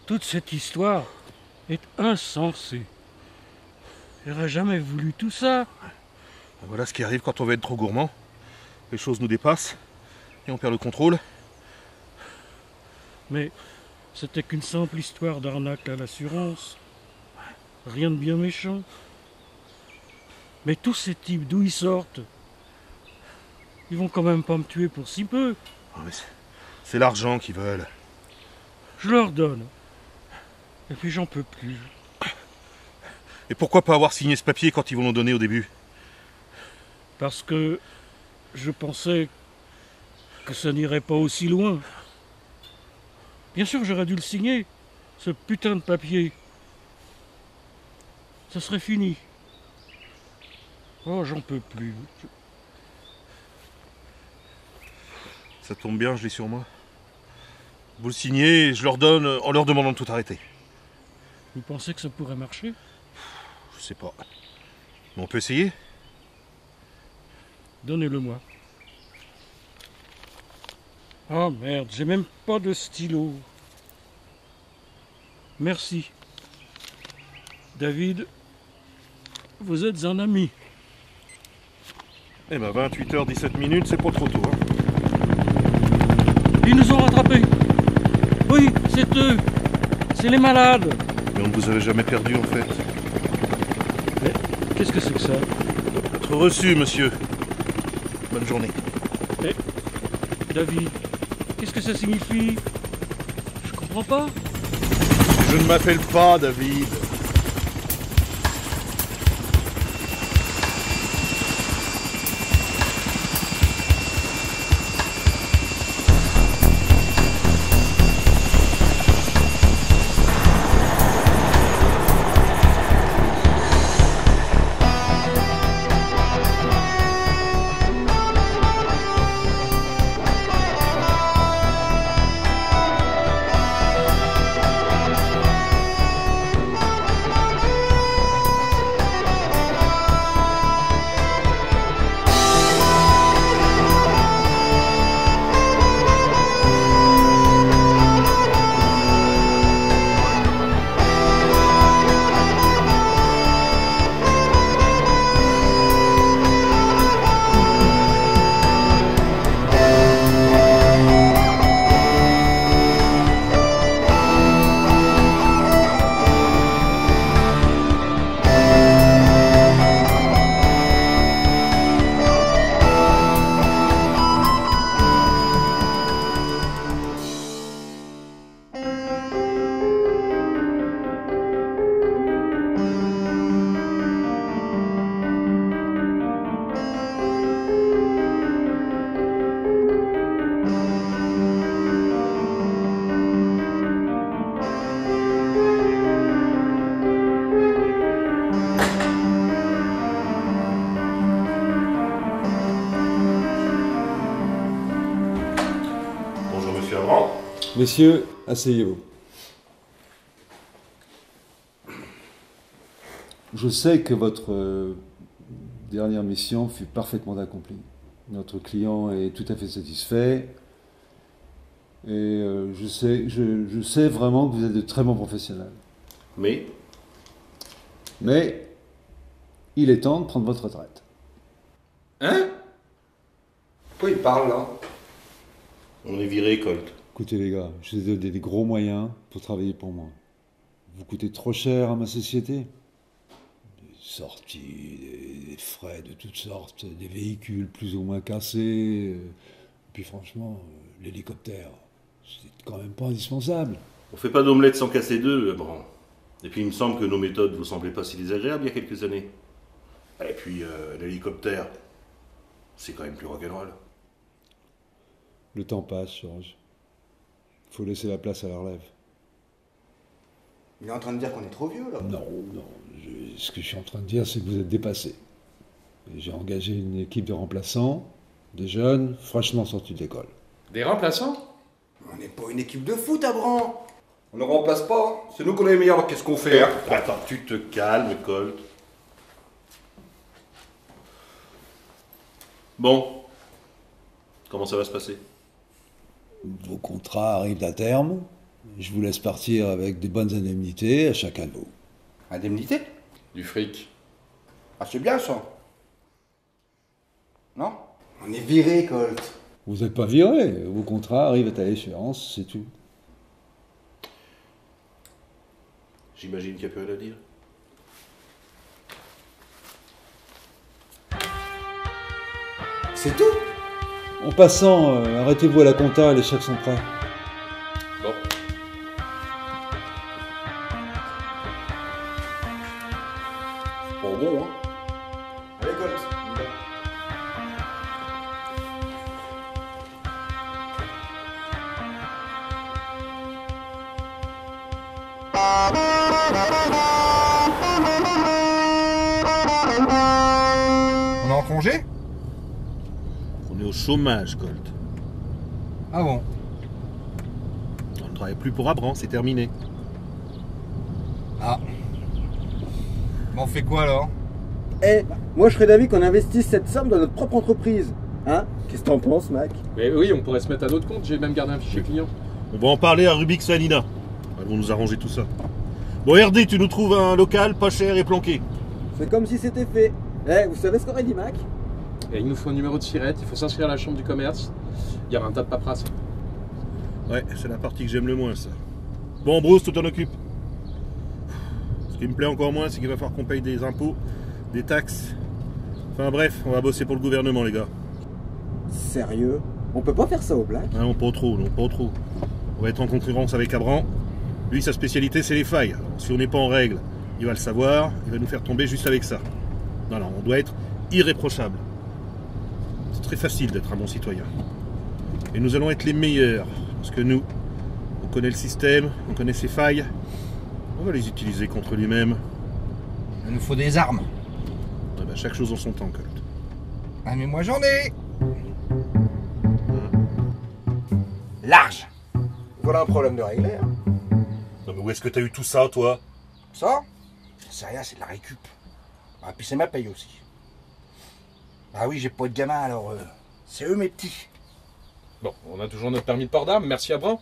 Toute cette histoire est insensée. J'aurais jamais voulu tout ça. Voilà ce qui arrive quand on veut être trop gourmand. Les choses nous dépassent et on perd le contrôle. Mais c'était qu'une simple histoire d'arnaque à l'assurance. Rien de bien méchant. Mais tous ces types, d'où ils sortent? Ils vont quand même pas me tuer pour si peu. Ah, mais c'est l'argent qu'ils veulent. Je leur donne. Et puis j'en peux plus. Et pourquoi pas avoir signé ce papier quand ils vont nous donner au début? Parce que je pensais que ça n'irait pas aussi loin. Bien sûr, j'aurais dû le signer, ce putain de papier. Ça serait fini. Oh, j'en peux plus. Ça tombe bien, je l'ai sur moi. Vous le signez et je leur donne en leur demandant de tout arrêter. Vous pensez que ça pourrait marcher? Je sais pas. Mais on peut essayer? Donnez-le-moi. Oh merde, j'ai même pas de stylo. Merci. David, vous êtes un ami. Eh ben 28h17, c'est pas trop tôt. Hein. Ils nous ont rattrapés. Oui, c'est eux. C'est les malades. Mais on ne vous avait jamais perdu en fait. Mais qu'est-ce que c'est que ça? Votre reçu, monsieur. Bonne journée. Mais, David, qu'est-ce que ça signifie? Je comprends pas. Je ne m'appelle pas David. Messieurs, asseyez-vous. Je sais que votre dernière mission fut parfaitement accomplie. Notre client est tout à fait satisfait. Et je sais vraiment que vous êtes de très bons professionnels. Mais il est temps de prendre votre retraite. Hein? Pourquoi il parle là? on est viré, Colt. Écoutez les gars, je vous ai donné des gros moyens pour travailler pour moi. Vous coûtez trop cher à ma société. Des sorties, des frais de toutes sortes, des véhicules plus ou moins cassés. Puis franchement, l'hélicoptère, c'est quand même pas indispensable. On fait pas d'omelette sans casser deux, Bran. Et puis il me semble que nos méthodes vous semblaient pas si désagréables il y a quelques années. Et puis l'hélicoptère, c'est quand même plus rock'n'roll. Le temps passe, Georges. Faut laisser la place à la relève. Il est en train de dire qu'on est trop vieux là. Non. Ce que je suis en train de dire, c'est que vous êtes dépassé. J'ai engagé une équipe de remplaçants, des jeunes, fraîchement sortis de l'école. Des remplaçants? On n'est pas une équipe de foot à Bran. On ne remplace pas. C'est nous qu'on est les meilleurs, alors qu'est-ce qu'on fait hein? Attends, tu te calmes, Colt. Bon. Comment ça va se passer? Vos contrats arrivent à terme. Je vous laisse partir avec des bonnes indemnités à chacun de vous. Indemnité? Du fric. Ah, c'est bien ça. Non? On est viré, Colt. Vous n'êtes pas viré, vos contrats arrivent à échéance, c'est tout. J'imagine qu'il n'y a plus rien à dire. C'est tout? En passant, arrêtez-vous à la compta, les chèques sont prêts. Bon. Pas bon, hein. Allez, Colt. on y va. On est en congé? On est au chômage, Colt. Ah bon? On ne travaille plus pour Abran, c'est terminé. Ah. Bon, on fait quoi alors? Eh, moi je serais d'avis qu'on investisse cette somme dans notre propre entreprise. Hein? Qu'est-ce que t'en penses, Mac? Mais oui, on pourrait se mettre à notre compte, j'ai même gardé un fichier client. On va en parler à Rubix et à Nina. Elles vont nous arranger tout ça. Bon, RD, tu nous trouves un local pas cher et planqué. C'est comme si c'était fait. Eh, vous savez ce qu'aurait dit Mac? Et il nous faut un numéro de SIRET, il faut s'inscrire à la chambre du commerce. Il y aura un tas de paperasse. Ouais, c'est la partie que j'aime le moins, ça. Bon, Bruce, tu t'en occupes. Ce qui me plaît encore moins, c'est qu'il va falloir qu'on paye des impôts, des taxes. Enfin bref, on va bosser pour le gouvernement, les gars. Sérieux? On peut pas faire ça au black? Ah non, pas trop, non, pas trop. On va être en concurrence avec Abran. Lui, sa spécialité, c'est les failles. Alors, si on n'est pas en règle, il va le savoir, il va nous faire tomber juste avec ça. Non, non, on doit être irréprochable. C'est très facile d'être un bon citoyen. Et nous allons être les meilleurs. Parce que nous, on connaît le système, on connaît ses failles. On va les utiliser contre lui-même. Il nous faut des armes. Ah bah, chaque chose en son temps, Colt. Ah, mais moi j'en ai. Large. Voilà un problème de régler. Hein. Non, mais où est-ce que t'as eu tout ça, toi? Ça, c'est rien, c'est de la récup. Ah, puis c'est ma paye aussi. Ah oui, j'ai pas de gamin, alors c'est eux mes petits. Bon, on a toujours notre permis de port d'armes, merci à Bran.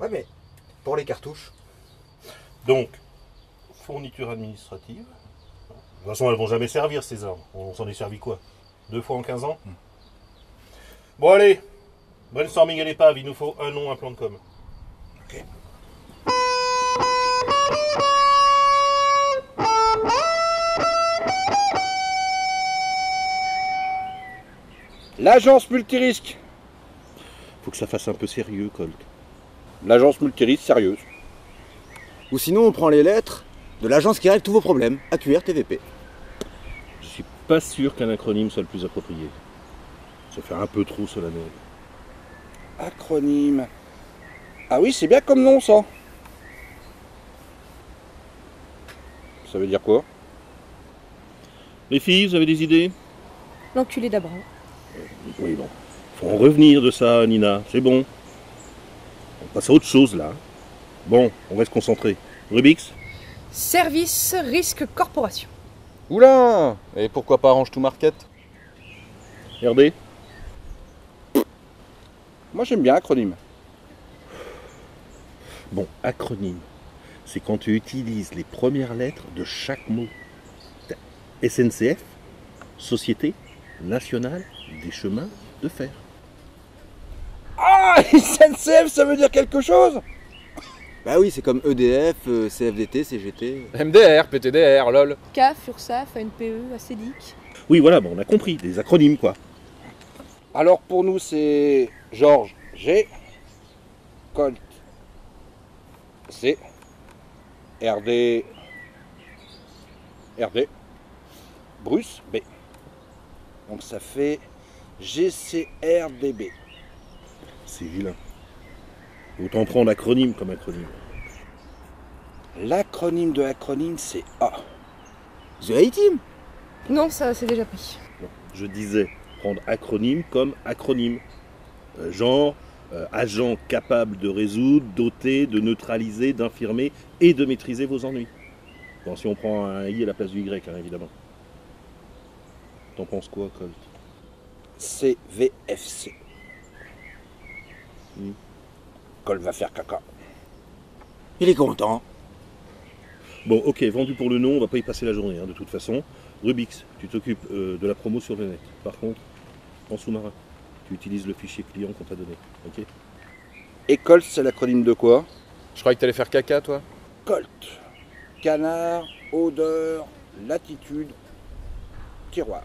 Ouais, mais pour les cartouches. Donc, fourniture administrative. De toute façon, elles vont jamais servir, ces armes. On s'en est servi quoi? 2 fois en 15 ans? Bon, allez. Brainstorming à l'épave, il nous faut un nom, un plan de com. Ok. L'agence multirisque. Faut que ça fasse un peu sérieux, Colt. L'agence multirisque sérieuse. Ou sinon on prend les lettres de l'agence qui règle tous vos problèmes. AQR TVP. Je suis pas sûr qu'un acronyme soit le plus approprié. Ça fait un peu trop solennel. Acronyme. Ah oui, c'est bien comme nom, ça. Ça veut dire quoi? Les filles, vous avez des idées? L'enculé d'Abraham. Oui, bon. Faut en revenir de ça, Nina. C'est bon. On passe à autre chose, là. Bon, on va se concentrer. Rubix? Service Risque Corporation. Oula! Et pourquoi pas Range to Market? RD? Moi, j'aime bien acronyme. Bon, acronyme. C'est quand tu utilises les premières lettres de chaque mot. SNCF, Société Nationale des Chemins de Fer. Ah, SNCF, ça veut dire quelque chose? Bah oui, c'est comme EDF, CFDT, CGT. MDR, PTDR, lol. CAF, URSAF, ANPE, ACEDIC. Oui, voilà, bon, on a compris, des acronymes, quoi. Alors, pour nous, c'est Georges G, Colt C, RD, Bruce B. Donc ça fait GCRDB. C'est vilain. Autant prendre acronyme comme acronyme. L'acronyme de acronyme, c'est A. The A-Team. Non, ça c'est déjà pris. Non, je disais prendre acronyme comme acronyme. Genre, agent capable de résoudre, doté, de neutraliser, d'infirmer et de maîtriser vos ennuis. Bon, si on prend un I à la place du Y, hein, évidemment. T'en penses quoi, Colt? CVFC. Colt va faire caca. Il est content. Bon, ok, vendu pour le nom, on va pas y passer la journée, de toute façon. Rubix, tu t'occupes de la promo sur le net. Par contre, en sous-marin, tu utilises le fichier client qu'on t'a donné, ok? Et Colt, c'est l'acronyme de quoi? Je croyais que t'allais faire caca, toi. Colt. Canard, odeur, latitude, tiroir.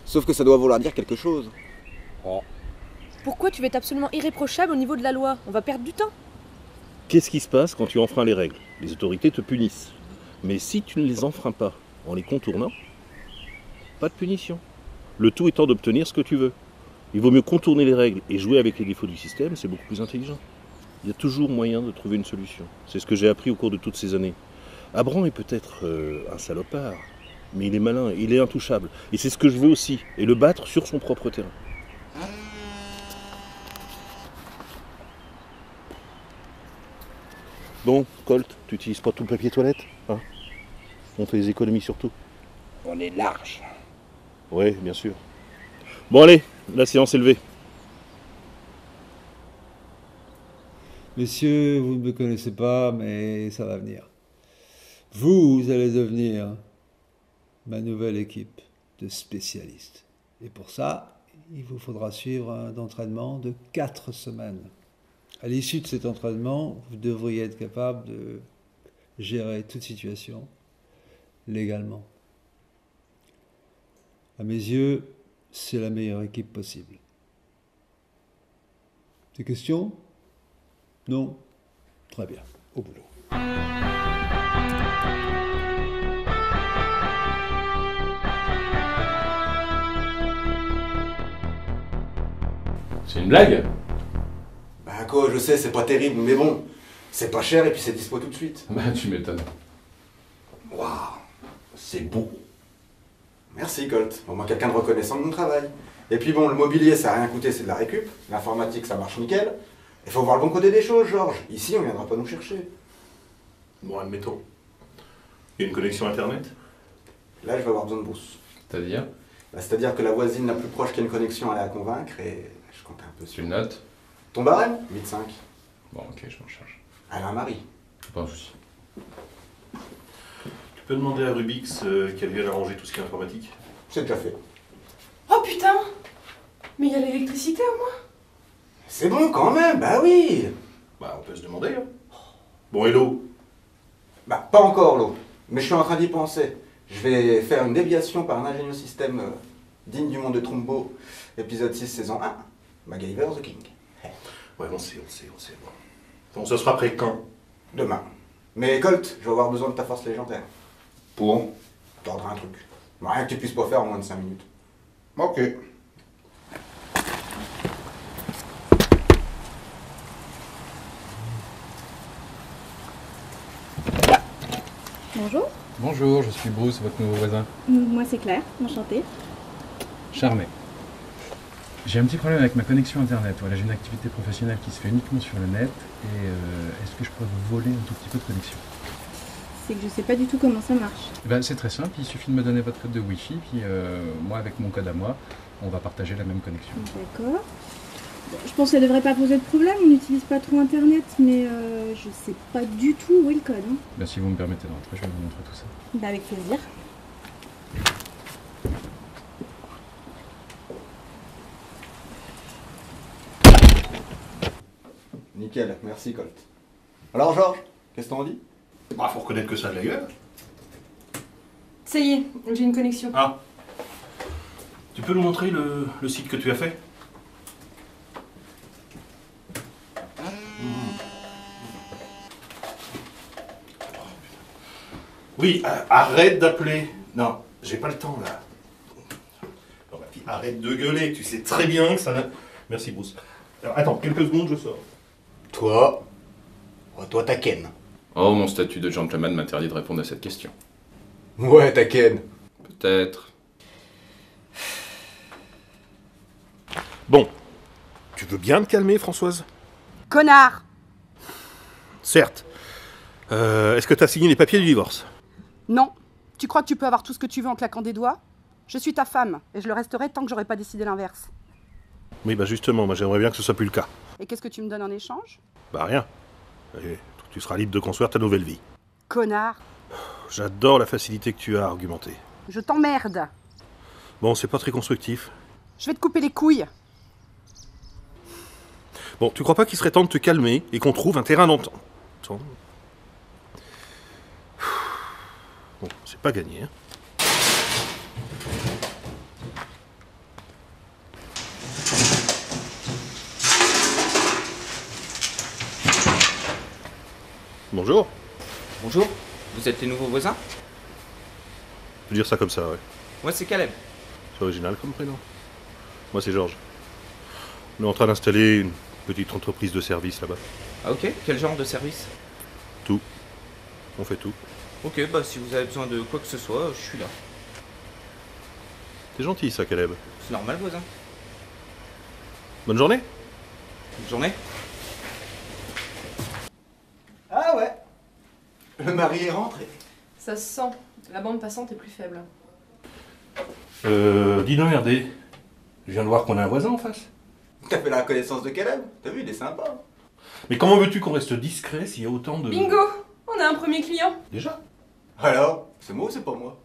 Sauf que ça doit vouloir dire quelque chose. Oh. Pourquoi tu veux être absolument irréprochable au niveau de la loi? On va perdre du temps. Qu'est-ce qui se passe quand tu enfreins les règles? Les autorités te punissent. Mais si tu ne les enfreins pas en les contournant, pas de punition. Le tout étant d'obtenir ce que tu veux. Il vaut mieux contourner les règles et jouer avec les défauts du système, c'est beaucoup plus intelligent. Il y a toujours moyen de trouver une solution. C'est ce que j'ai appris au cours de toutes ces années. Abran est peut-être un salopard, mais il est malin, il est intouchable. Et c'est ce que je veux aussi, et le battre sur son propre terrain. Bon, Colt, tu n'utilises pas tout le papier toilette, hein? On fait des économies sur tout. On est large. Oui, bien sûr. Bon allez, la séance est levée. Messieurs, vous ne me connaissez pas, mais ça va venir. Vous allez devenir ma nouvelle équipe de spécialistes. Et pour ça, il vous faudra suivre un entraînement de 4 semaines. À l'issue de cet entraînement, vous devriez être capable de gérer toute situation légalement. À mes yeux, c'est la meilleure équipe possible. Des questions? Non? Très bien, au boulot. C'est une blague? Bah quoi, je sais, c'est pas terrible, mais bon, c'est pas cher et puis c'est dispo tout de suite. Bah tu m'étonnes. Waouh, c'est beau. Merci Colt, au moins quelqu'un de reconnaissant de mon travail. Et puis bon, le mobilier ça a rien coûté, c'est de la récup. L'informatique ça marche nickel. Il faut voir le bon côté des choses, Georges. Ici on viendra pas nous chercher. Bon, admettons. Il y a une connexion internet? Là je vais avoir besoin de brousse. C'est-à-dire? Bah, c'est-à-dire que la voisine la plus proche qui a une connexion elle est à convaincre et je compte un peu sur... Tu le notes? Ton barème? 8,5. Bon ok, je m'en charge. Elle a un mari. Pas un souci. Tu peux demander à Rubix qu'elle vienne arranger tout ce qui est informatique? C'est déjà fait. Oh putain! Mais il y a l'électricité au moins? C'est bon quand même, bah oui. Bah, on peut se demander, hein. Bon, et l'eau? Bah pas encore l'eau, mais je suis en train d'y penser. Je vais faire une déviation par un ingénieux système digne du monde de Trumbo, épisode 6, saison 1, MacGyver the King. Ouais, on sait. Bon, ça sera prêt quand? Demain. Mais Colt, je vais avoir besoin de ta force légendaire. Pour? Tordre un truc. Rien que tu puisses pas faire en moins de 5 minutes. Ok. Bonjour. Bonjour, je suis Bruce, votre nouveau voisin. Moi c'est Claire, enchantée. Charmé. J'ai un petit problème avec ma connexion internet. Voilà, j'ai une activité professionnelle qui se fait uniquement sur le net et est-ce que je pourrais vous voler un tout petit peu de connexion? C'est que je sais pas du tout comment ça marche. C'est très simple, il suffit de me donner votre code de Wi-Fi, puis moi avec mon code à moi, on va partager la même connexion. D'accord. Je pense que ça devrait pas poser de problème, on n'utilise pas trop internet, mais je sais pas du tout où est le code. Hein. Si vous me permettez d'entrer, je vais vous montrer tout ça. Avec plaisir. Nickel, merci Colt. Alors Georges, qu'est-ce que t'en dis? Bah, faut reconnaître que ça a de la gueule. Ça y est, j'ai une connexion. Ah. Tu peux nous montrer le site que tu as fait? Oui, arrête d'appeler. Non, j'ai pas le temps là. Non, ma fille, arrête de gueuler, tu sais très bien que ça n'a... Merci Bruce. Alors, attends, quelques secondes, je sors. Toi t'as Ken. Oh, mon statut de gentleman m'interdit de répondre à cette question. Ouais, t'as Ken. Peut-être. Bon, tu veux bien te calmer, Françoise? Connard! Certes. Est-ce que t'as signé les papiers du divorce? Non. Tu crois que tu peux avoir tout ce que tu veux en claquant des doigts? Je suis ta femme, et je le resterai tant que j'aurai pas décidé l'inverse. Oui, bah justement, moi j'aimerais bien que ce soit plus le cas. Et qu'est-ce que tu me donnes en échange? Bah rien. Et, de toute Tu seras libre de construire ta nouvelle vie. Connard. J'adore la facilité que tu as à argumenter. Je t'emmerde. Bon, c'est pas très constructif. Je vais te couper les couilles. Bon, tu crois pas qu'il serait temps de te calmer et qu'on trouve un terrain d'entente? Bon, c'est pas gagné, hein. Bonjour. Bonjour, vous êtes les nouveaux voisins? Je veux dire ça comme ça, ouais. Moi c'est Caleb. C'est original comme prénom. Moi c'est Georges. On est en train d'installer une petite entreprise de service là-bas. Ah ok, quel genre de service? Tout. On fait tout. Ok, bah si vous avez besoin de quoi que ce soit, je suis là. C'est gentil ça, Caleb. C'est normal, voisin. Bonne journée. Bonne journée. Ah ouais. Le mari est rentré. Ça se sent. La bande passante est plus faible. Dis donc, RD. Je viens de voir qu'on a un voisin en face. T'as fait la connaissance de Caleb? T'as vu, il est sympa. Mais comment veux-tu qu'on reste discret s'il y a autant de... Bingo! On a un premier client. Déjà? Alors, c'est moi ou c'est pas moi?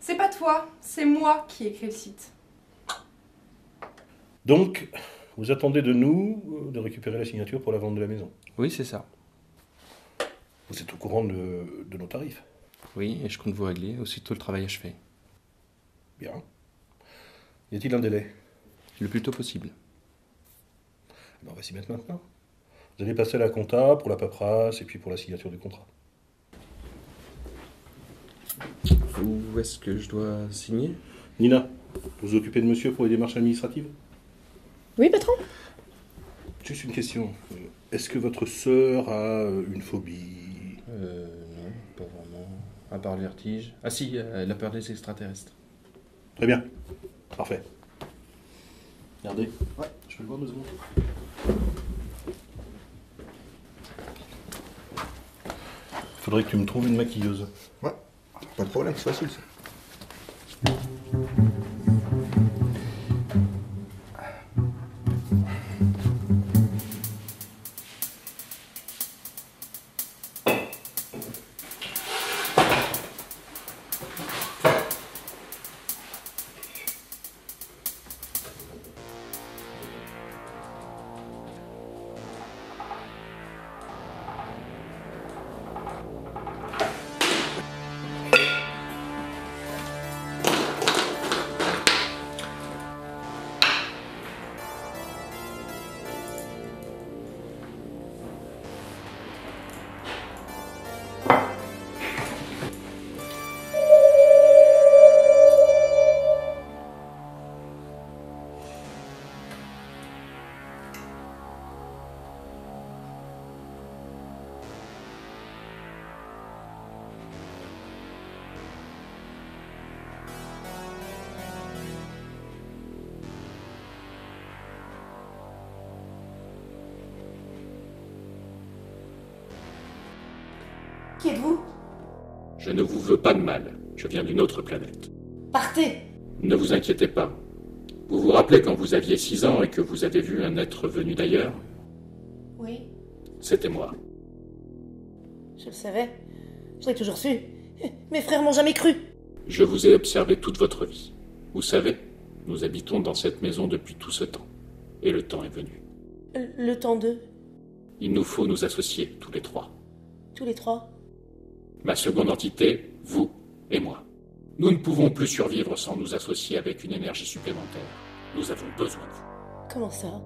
C'est pas toi, c'est moi qui ai créé le site. Donc, vous attendez de nous de récupérer la signature pour la vente de la maison? Oui, c'est ça. Vous êtes au courant de nos tarifs? Oui, et je compte vous régler aussitôt le travail achevé. Bien. Y a-t-il un délai? Le plus tôt possible. On va s'y mettre maintenant. Vous allez passer à la compta pour la paperasse et puis pour la signature du contrat. Où est-ce que je dois signer? Nina, vous vous occupez de monsieur pour les démarches administratives? Oui, patron? Juste une question. Est-ce que votre sœur a une phobie? Non, pas vraiment. À part le vertige. Ah si, elle a peur des extraterrestres. Très bien. Parfait. Regardez. Ouais, je peux le voir 2 secondes. Faudrait que tu me trouves une maquilleuse. Ouais, pas de problème, c'est facile ça. Qui êtes-vous? Je ne vous veux pas de mal. Je viens d'une autre planète. Partez! Ne vous inquiétez pas. Vous vous rappelez quand vous aviez 6 ans et que vous avez vu un être venu d'ailleurs? Oui, C'était moi. je le savais. Je l'ai toujours su. Mes frères m'ont jamais cru. Je vous ai observé toute votre vie. Vous savez, nous habitons dans cette maison depuis tout ce temps. Et le temps est venu. Le temps d'eux, Il nous faut nous associer, tous les 3. tous les 3. Ma seconde entité, vous et moi. Nous ne pouvons plus survivre sans nous associer avec une énergie supplémentaire. Nous avons besoin de vous. Comment ça?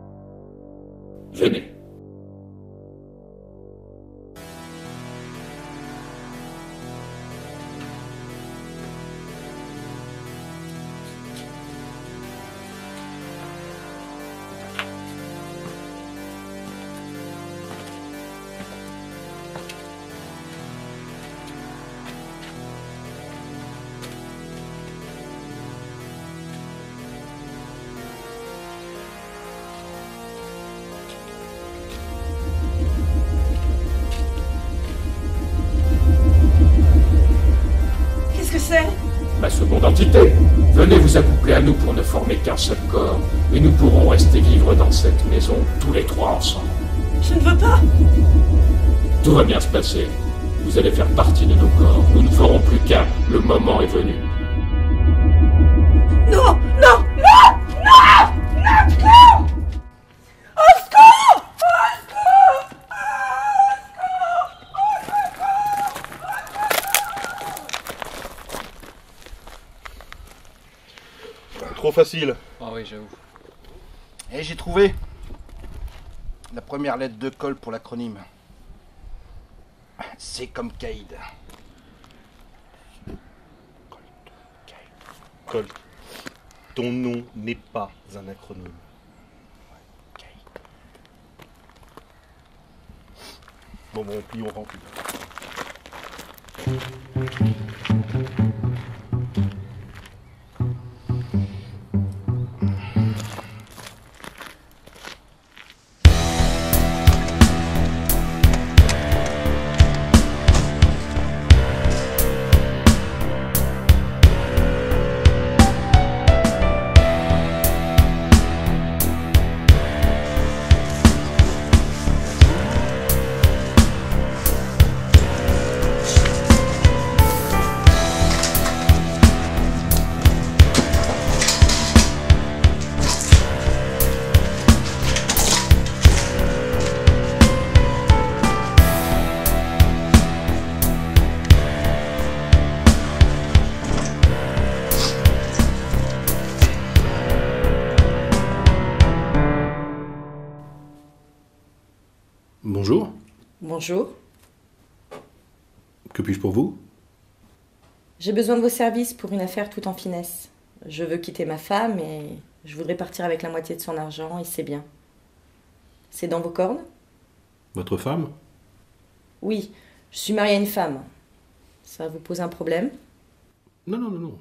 Venez. Qu'est-ce que c'est? Ma seconde entité, venez vous accoupler à nous pour ne former qu'un seul corps, et nous pourrons rester vivre dans cette maison tous les 3 ensemble. Je ne veux pas! Tout va bien se passer. Vous allez faire partie de nos corps. Nous ne ferons plus qu'un. Le moment est venu. Non, non, non, non, non, non. Au secours, au secours, Trop facile. Ah oui, j'avoue. Et j'ai trouvé la première lettre de Colt pour l'acronyme. C'est comme Caïd. Colt, ton nom n'est pas un acronyme. Bon, on plie, on remplit. Bonjour, Bonjour. que puis-je pour vous? J'ai besoin de vos services pour une affaire tout en finesse. Je veux quitter ma femme et je voudrais partir avec la moitié de son argent et c'est bien. C'est dans vos cordes? Votre femme? Oui, je suis mariée à une femme. Ça vous pose un problème? Non, non, non, non.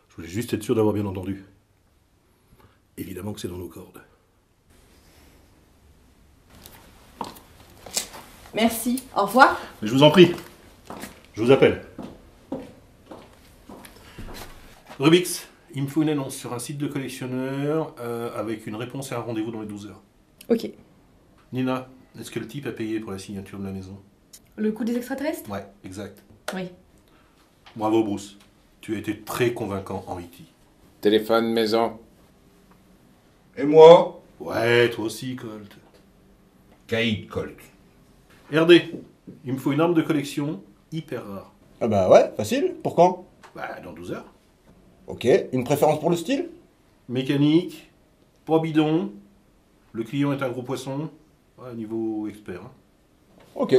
Je voulais juste être sûr d'avoir bien entendu. Évidemment que c'est dans nos cordes. Merci, au revoir. Mais je vous en prie. Je vous appelle. Rubix, il me faut une annonce sur un site de collectionneur avec une réponse et un rendez-vous dans les 12 heures. Ok. Nina, est-ce que le type a payé pour la signature de la maison? Le coup des extraterrestres? Ouais, exact. Oui. Bravo Bruce. Tu as été très convaincant en E.T. Téléphone, maison. Et moi? Ouais, toi aussi, Colt. Caïd Colt. RD, il me faut une arme de collection hyper rare. Ah bah ouais, facile. Pour quand? Bah, dans 12 heures. Ok, une préférence pour le style? Mécanique, pas bidon, le client est un gros poisson, ouais, niveau expert. Hein. Ok.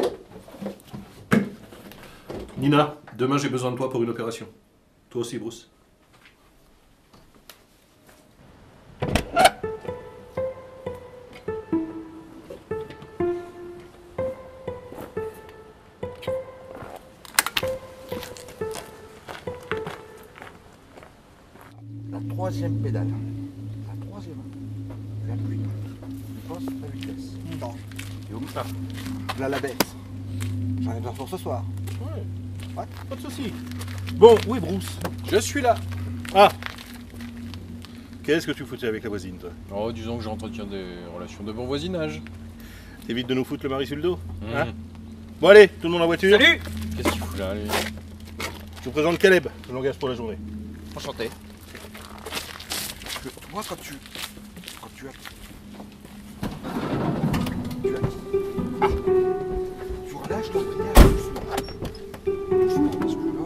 Nina, demain j'ai besoin de toi pour une opération. Toi aussi, Bruce. La troisième pédale. La troisième. La pluie. Je pense la vitesse. Non. Et où ça? Là la baisse. J'en ai besoin pour ce soir. Ouais. Ouais. Pas de soucis. Bon, où est Bruce? Je suis là. Ah! Qu'est-ce que tu foutais avec la voisine, toi? Oh, disons que j'entretiens des relations de bon voisinage. T'évites de nous foutre le mari sur le dos? Mmh. Hein? Bon allez, tout le monde en voiture? Salut! Qu'est-ce qu'il fout là, lui? Je vous présente Caleb, je l'engage pour la journée. Enchanté. Moi quand tu as... Ah! Tu relâches ton pliage doucement. Doucement, parce que là...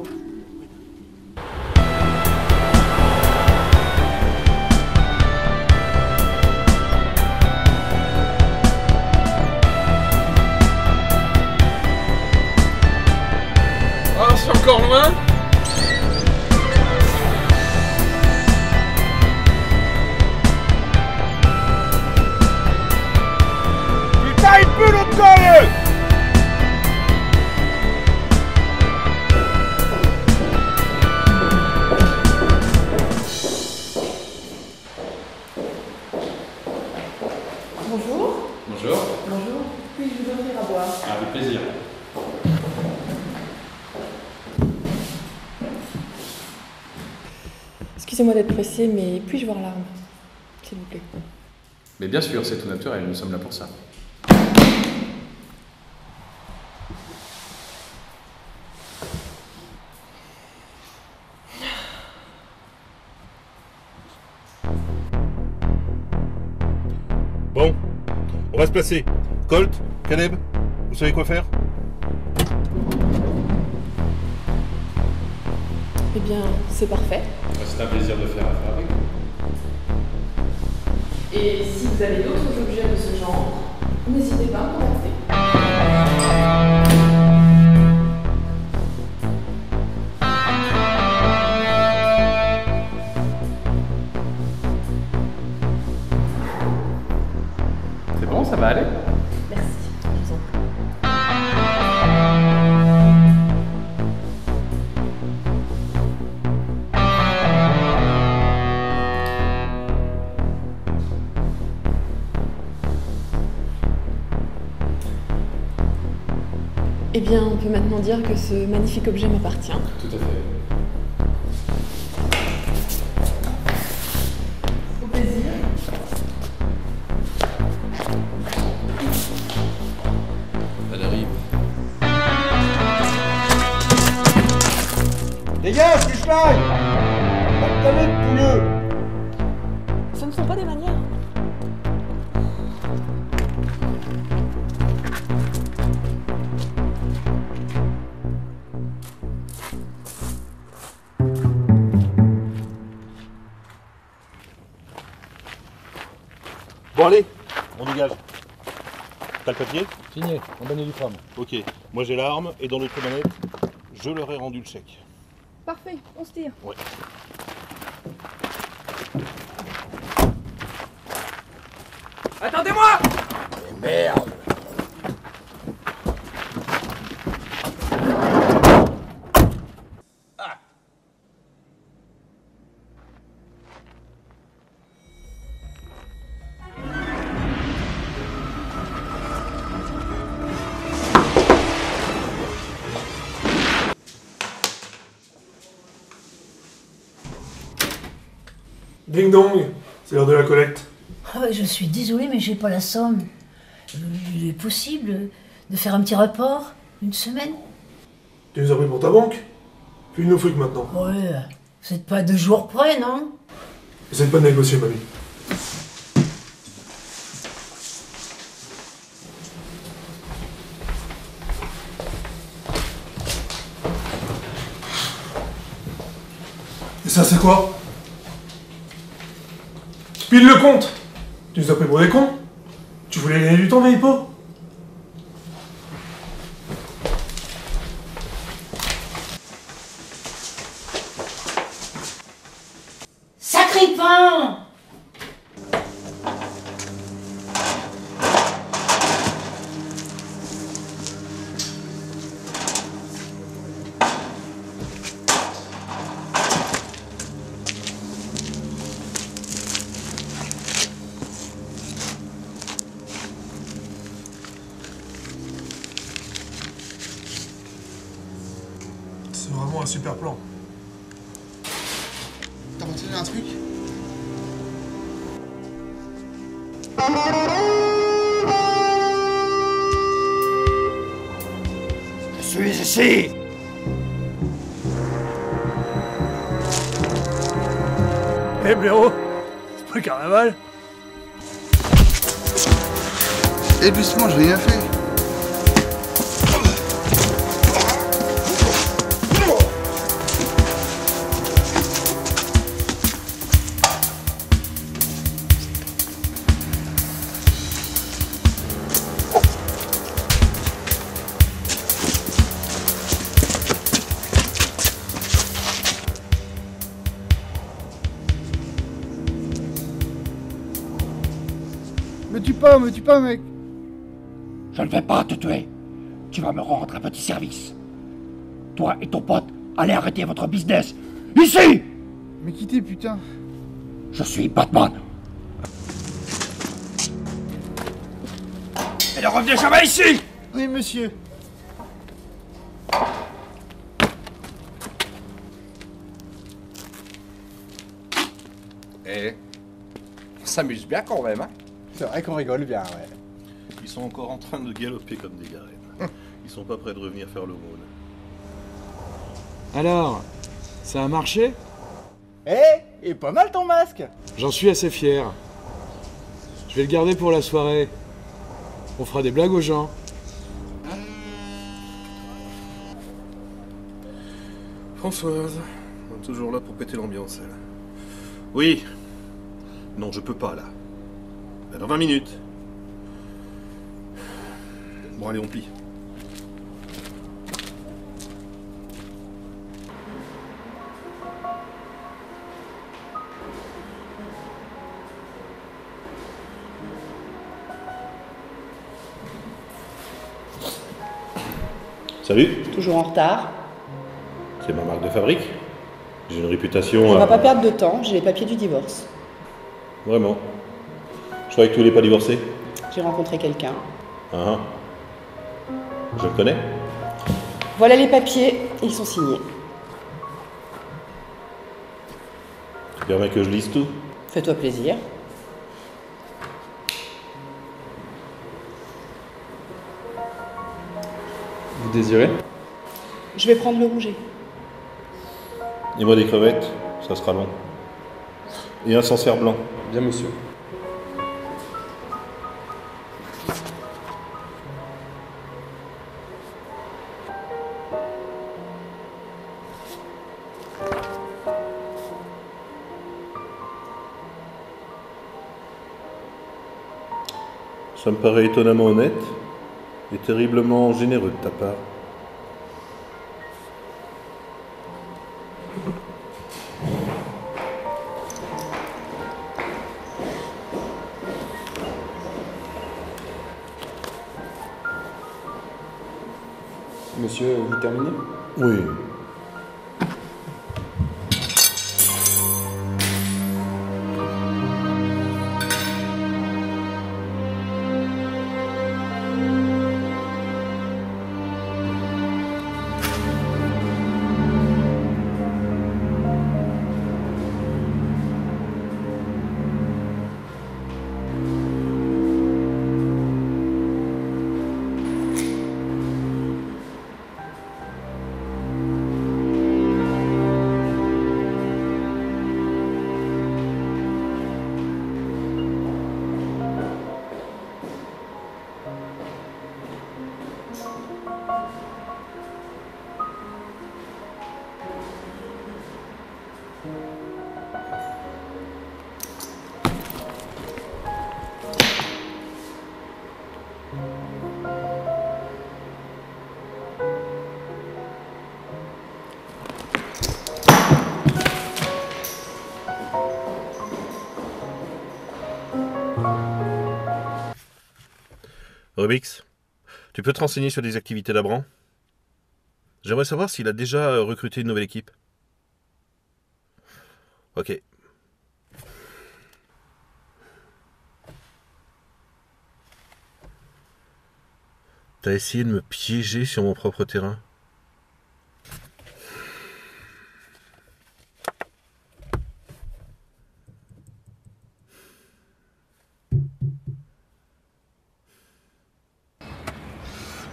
Oh, c'est encore loin? Putain, il pue l'autre colle! Bonjour. Bonjour. Bonjour. Puis-je vous offrir à boire? Avec plaisir. Excusez-moi d'être pressée, mais puis-je voir l'arme? S'il vous plaît. Mais bien sûr, c'est tout naturel, nous sommes là pour ça. va se placer. Colt, Caleb, vous savez quoi faire? Eh bien, c'est parfait. C'est un plaisir de faire affaire avec vous. Et si vous avez d'autres objets de ce genre, n'hésitez pas à me contacter. C'est bon, ça va aller? Merci, je vous en prie. Eh bien, on peut maintenant dire que ce magnifique objet m'appartient. Tout à fait. Au plaisir. Elle arrive. Dégage, que je l'aille! Pas de talent de pouilleux! Ce ne sont pas des manières. Bon allez, on dégage. T'as le papier? Signé, en bonne et due forme. Ok, moi j'ai l'arme et dans l'autre manette, je leur ai rendu le chèque. Parfait, on se tire. Ouais. Attendez-moi! Merde! Ding dong, c'est l'heure de la collecte. Ah ouais, je suis désolée, mais j'ai pas la somme. Il est possible de faire un petit report, une semaine? Tu nous as pris pour ta banque? Puis nous fric maintenant. Ouais, vous êtes pas 2 jours près, non? Essaye pas de négocier, mamie. Et ça, c'est quoi? Pile le compte! Tu nous as pris pour des cons? Tu voulais gagner du temps, vieille peau? Sacré pain! C'est vraiment un super plan. T'as retenu un truc? Je suis ici! Eh blaireau, c'est pas le carnaval? Eh doucement, j'ai rien fait. Me tue pas, mec. Je ne vais pas te tuer. Tu vas me rendre un petit service. Toi et ton pote, allez arrêter votre business. Ici! Mais quittez, putain. Je suis Batman. Et ne revenez jamais ici! Oui, monsieur. Eh, on s'amuse bien quand même, hein? C'est vrai qu'on rigole bien, ouais. Ils sont encore en train de galoper comme des garènes. Ils sont pas prêts de revenir faire l'aumône. Alors, ça a marché? Eh, et pas mal ton masque. J'en suis assez fier. Je vais le garder pour la soirée. On fera des blagues aux gens. Françoise, toujours là pour péter l'ambiance, elle. Oui. Non, je peux pas, là. Dans 20 minutes. Bon, allez, on plie. Salut. Toujours en retard. C'est ma marque de fabrique. J'ai une réputation... On va pas perdre de temps, j'ai les papiers du divorce. Vraiment. Je croyais que tu voulais pas divorcer. J'ai rencontré quelqu'un. Ah. Je le connais. Voilà les papiers, ils sont signés. Tu permets que je lise tout? Fais-toi plaisir. Vous désirez? Je vais prendre le rouget. Et moi des crevettes, ça sera long. Et un Sancerre blanc. Bien, monsieur. Ça me paraît étonnamment honnête et terriblement généreux de ta part. Monsieur, vous terminez? Oui. Rubix, tu peux te renseigner sur les activités d'Abran? J'aimerais savoir s'il a déjà recruté une nouvelle équipe. Ok. T'as essayé de me piéger sur mon propre terrain?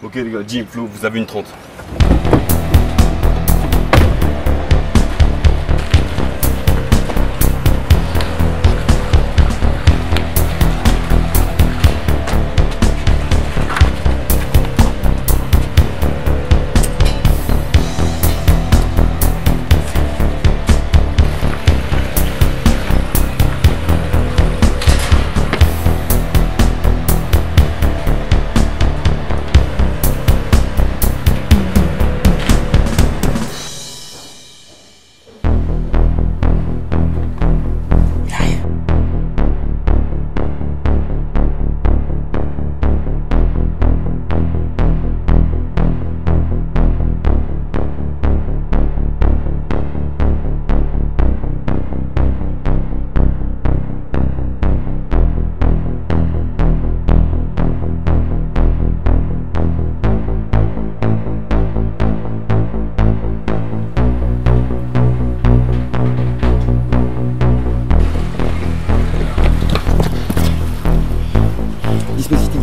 Ok les gars, Jim, Flo, vous avez une 30.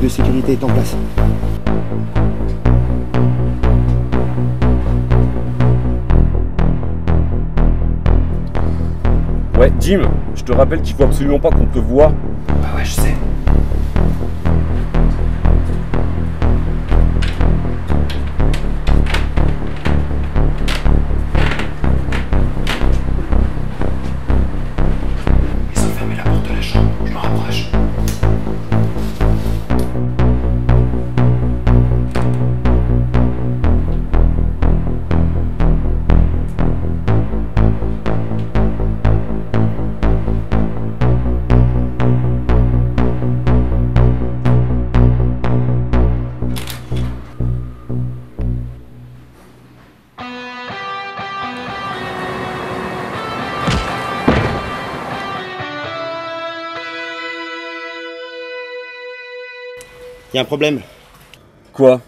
De sécurité est en place. Ouais, Jim, je te rappelle qu'il faut absolument pas qu'on te voie. Ah ouais, je sais. Y a un problème. Quoi?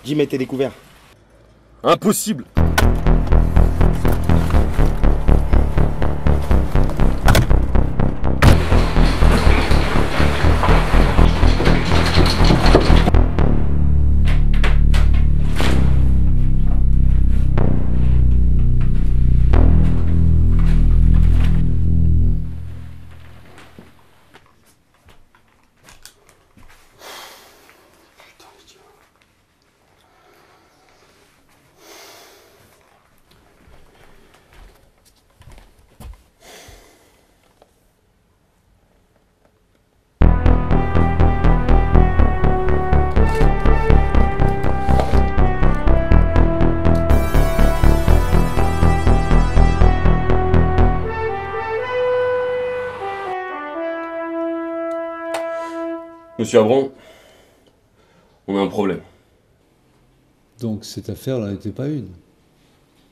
Jim a été découvert. Impossible! Monsieur Abron, on a un problème. Donc cette affaire n'en était pas une.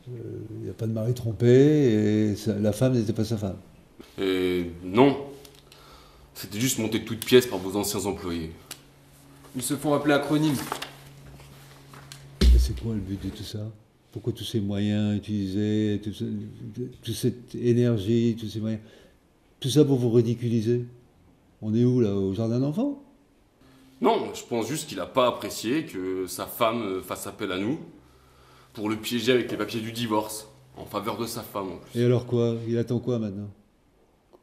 Il n'y a pas de mari trompé et la femme n'était pas sa femme. Non. C'était juste monté de toutes pièces par vos anciens employés. Ils se font appeler acronymes. Et c'est quoi le but de tout ça? Pourquoi tous ces moyens utilisés, toute cette énergie, tous ces moyens? Tout ça pour vous ridiculiser? On est où là? Au jardin d'enfants? Non, je pense juste qu'il n'a pas apprécié que sa femme fasse appel à nous pour le piéger avec les papiers du divorce, en faveur de sa femme en plus. Et alors quoi? Il attend quoi maintenant?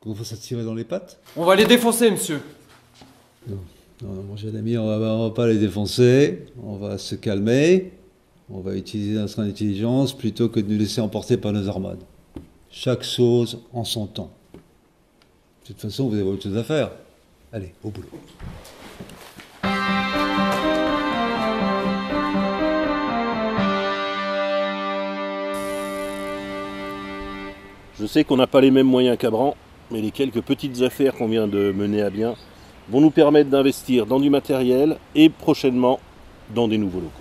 Qu'on fasse tirer dans les pattes? On va les défoncer, monsieur. Non, mon jeune ami, on va pas les défoncer, on va se calmer, on va utiliser notre intelligence plutôt que de nous laisser emporter par nos hormones. Chaque chose en son temps. De toute façon, vous avez autre chose à faire. Allez, au boulot. Je sais qu'on n'a pas les mêmes moyens qu'Abran, mais les quelques petites affaires qu'on vient de mener à bien vont nous permettre d'investir dans du matériel et prochainement dans des nouveaux locaux.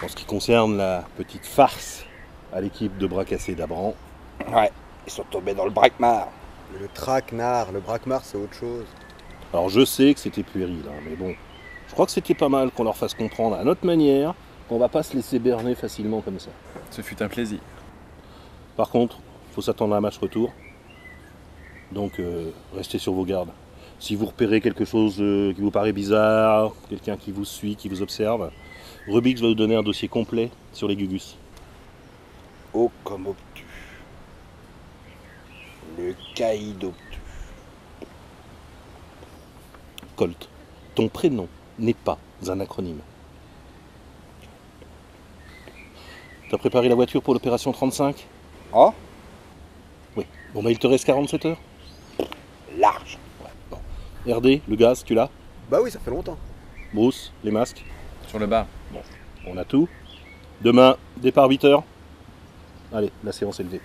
En ce qui concerne la petite farce à l'équipe de bras cassés d'Abran, ouais, ils sont tombés dans le braquemar. Le traquenard, le braquemar c'est autre chose. Alors je sais que c'était puéril, hein, mais bon, je crois que c'était pas mal qu'on leur fasse comprendre à notre manière qu'on va pas se laisser berner facilement comme ça. Ce fut un plaisir. Par contre, il faut s'attendre à un match retour. Donc restez sur vos gardes. Si vous repérez quelque chose qui vous paraît bizarre, quelqu'un qui vous suit, qui vous observe, Rubix va vous donner un dossier complet sur les Gugus. Oh comme obtus. Le caïd obtus. Colt, ton prénom n'est pas un acronyme. T'as préparé la voiture pour l'opération 35 ? Oh ? Oui. Bon bah il te reste 47 heures ? Large. Ouais, bon. RD, le gaz, tu l'as ? Bah oui, ça fait longtemps. Bruce, les masques ? Sur le bar. Bon, on a tout. Demain, départ 8h. Allez, la séance est levée.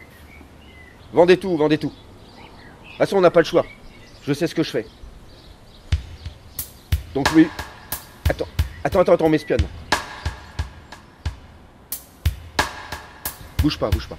Vendez tout, vendez tout. De toute façon, on n'a pas le choix. Je sais ce que je fais. Donc oui. Attends, on m'espionne. Bouge pas, bouge pas.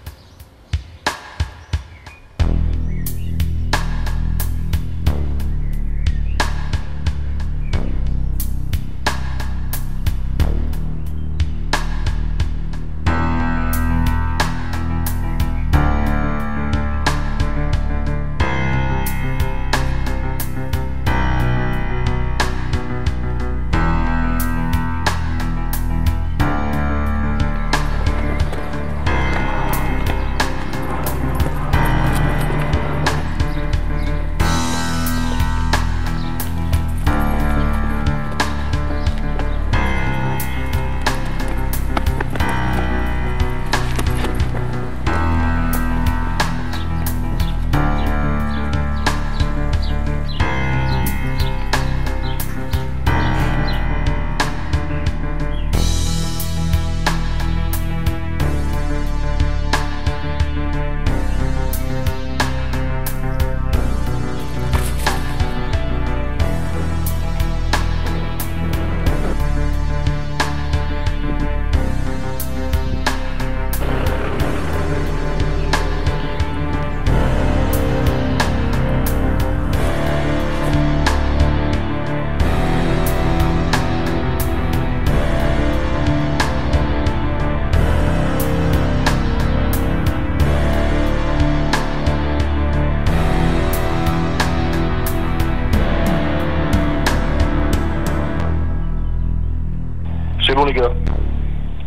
les gars.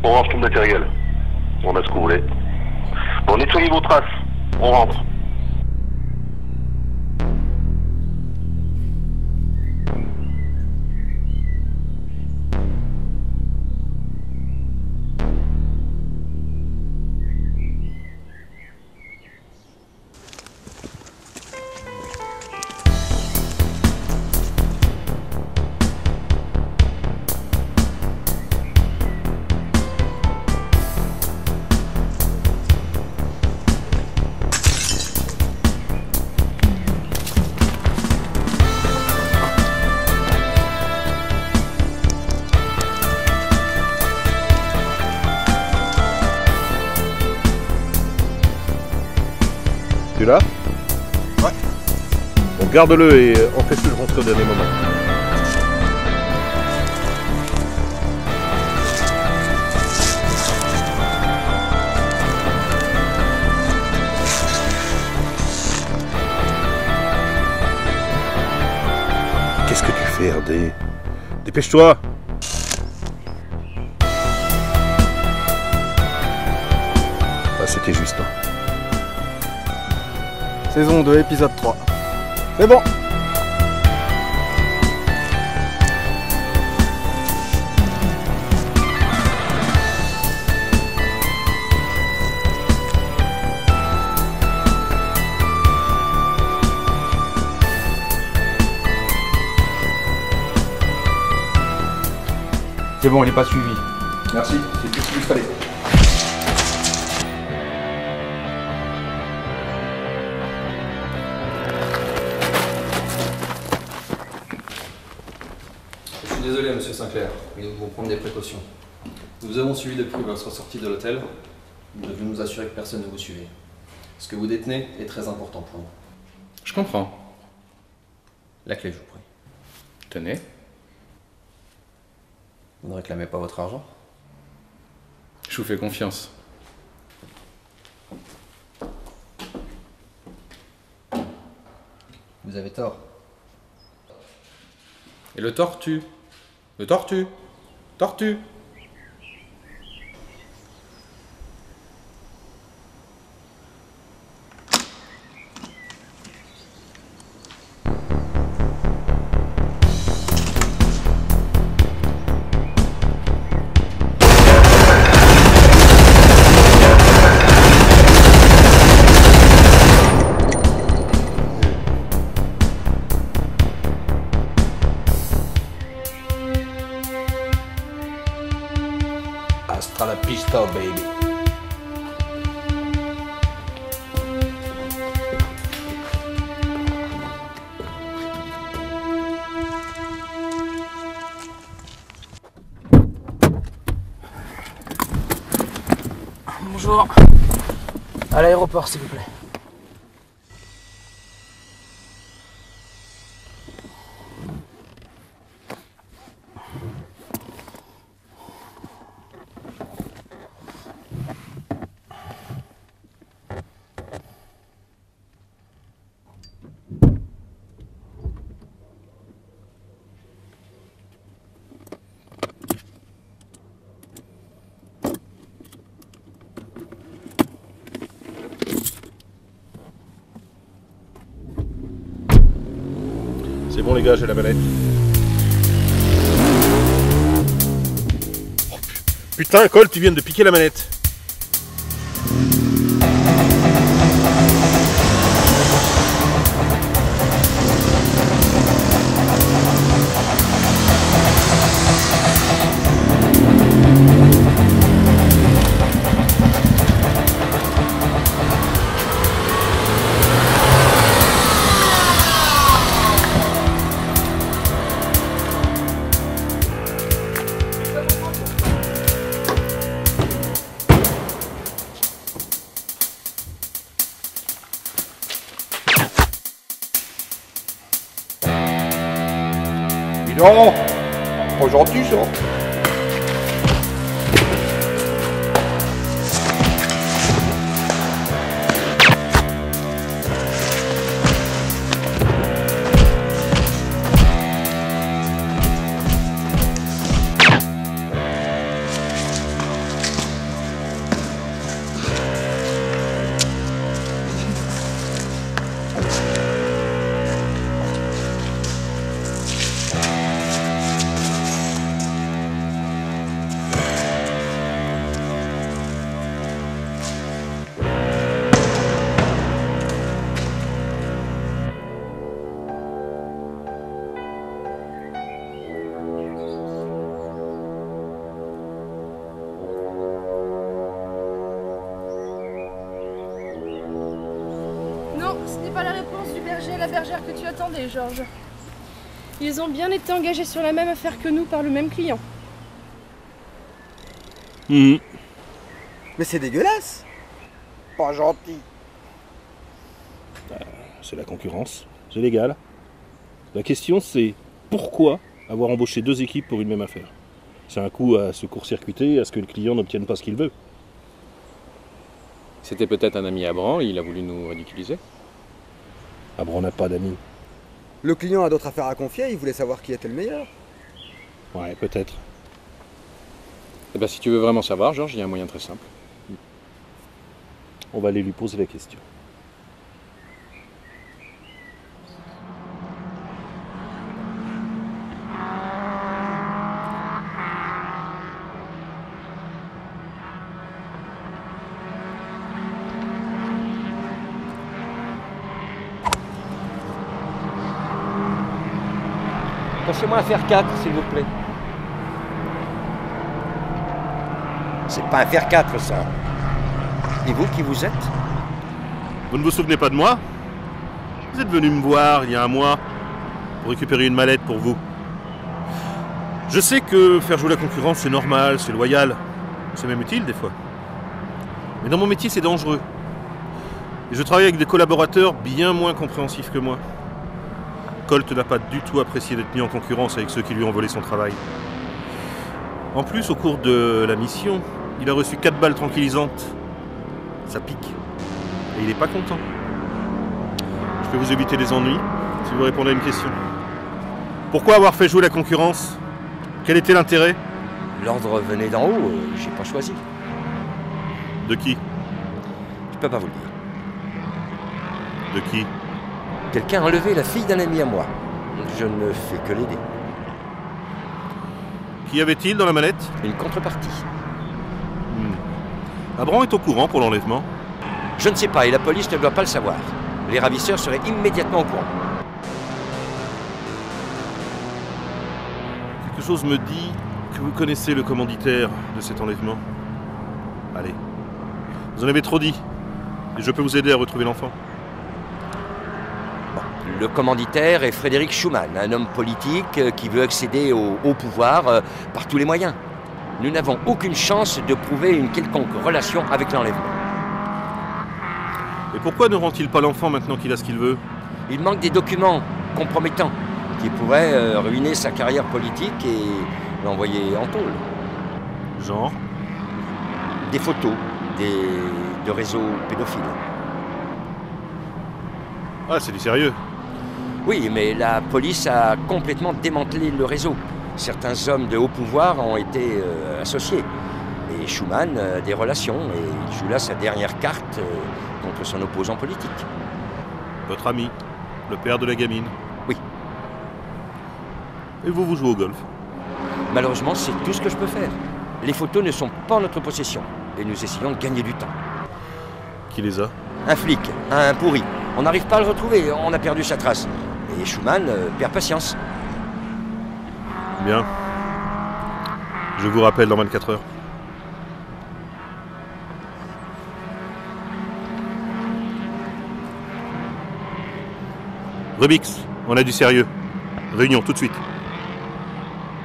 On range tout le matériel. On a ce que vous voulez. Bon, nettoyez vos traces. On rentre. Tu l'as? Ouais. Bon, garde-le et empêche-le de rentrer au dernier moment. Qu'est-ce que tu fais, RD? Dépêche-toi! Ah, c'était juste, hein. Saison 2, épisode 3. C'est bon. C'est bon, il n'est pas suivi. Merci, c'est tout ce qu'il fallait. Je suis désolé, monsieur Sinclair, mais nous devons prendre des précautions. Nous vous avons suivi depuis votre sortie de l'hôtel. Nous devions nous assurer que personne ne vous suivait. Ce que vous détenez est très important pour nous. Je comprends. La clé, je vous prie. Tenez. Vous ne réclamez pas votre argent? Je vous fais confiance. Vous avez tort. Et le tortue? Le tortue? Tortue? Hasta la pista, baby. Bonjour. À l'aéroport, s'il vous plaît. C'est bon les gars, j'ai la manette. Oh, putain, Cole, tu viens de piquer la manette. Non, pas gentil ça. Ce n'est pas la réponse du berger à la bergère que tu attendais, Georges. Ils ont bien été engagés sur la même affaire que nous par le même client. Mais c'est dégueulasse. Pas gentil. C'est la concurrence, c'est légal. La question c'est pourquoi avoir embauché 2 équipes pour une même affaire? C'est un coup à se court-circuiter, à ce que le client n'obtienne pas ce qu'il veut. C'était peut-être un ami Abran, il a voulu nous ridiculiser. Abran n'a pas d'amis. Le client a d'autres affaires à confier, il voulait savoir qui était le meilleur. Ouais, peut-être. Eh ben, si tu veux vraiment savoir, Georges, il y a un moyen très simple. On va aller lui poser la question. Passez-moi affaire 4, s'il vous plaît. C'est pas affaire 4, ça. Et vous, qui vous êtes? Vous ne vous souvenez pas de moi? Vous êtes venu me voir il y a un mois pour récupérer une mallette pour vous. Je sais que faire jouer la concurrence, c'est normal, c'est loyal. C'est même utile des fois. Mais dans mon métier, c'est dangereux. Et je travaille avec des collaborateurs bien moins compréhensifs que moi. Colt n'a pas du tout apprécié d'être mis en concurrence avec ceux qui lui ont volé son travail. En plus, au cours de la mission, il a reçu 4 balles tranquillisantes. Ça pique. Et il n'est pas content. Je peux vous éviter des ennuis si vous répondez à une question. Pourquoi avoir fait jouer la concurrence? Quel était l'intérêt? L'ordre venait d'en haut, j'ai pas choisi. De qui? Je peux pas vous le dire. De qui? Quelqu'un a enlevé la fille d'un ami à moi. Je ne fais que l'aider. Qu'y avait-il dans la mallette? Une contrepartie. Abran est au courant pour l'enlèvement? Je ne sais pas et la police ne doit pas le savoir. Les ravisseurs seraient immédiatement au courant. Quelque chose me dit que vous connaissez le commanditaire de cet enlèvement. Allez, vous en avez trop dit. Et je peux vous aider à retrouver l'enfant. Le commanditaire est Frédéric Schumann, un homme politique qui veut accéder au haut pouvoir par tous les moyens. Nous n'avons aucune chance de prouver une quelconque relation avec l'enlèvement. Et pourquoi ne rend-il pas l'enfant maintenant qu'il a ce qu'il veut? Il manque des documents compromettants qui pourraient ruiner sa carrière politique et l'envoyer en tôle. Genre? Des photos de réseaux pédophiles. Ah, c'est du sérieux. Oui, mais la police a complètement démantelé le réseau. Certains hommes de haut pouvoir ont été associés. Et Schumann a des relations, et il joue là sa dernière carte contre son opposant politique. Votre ami, le père de la gamine? Oui. Et vous jouez au golf? Malheureusement, c'est tout ce que je peux faire. Les photos ne sont pas en notre possession, et nous essayons de gagner du temps. Qui les a? Un flic, un pourri. On n'arrive pas à le retrouver, on a perdu sa trace. Et Schumann perd patience. Bien. Je vous rappelle dans 24 heures. Rubix, on a du sérieux. Réunion tout de suite.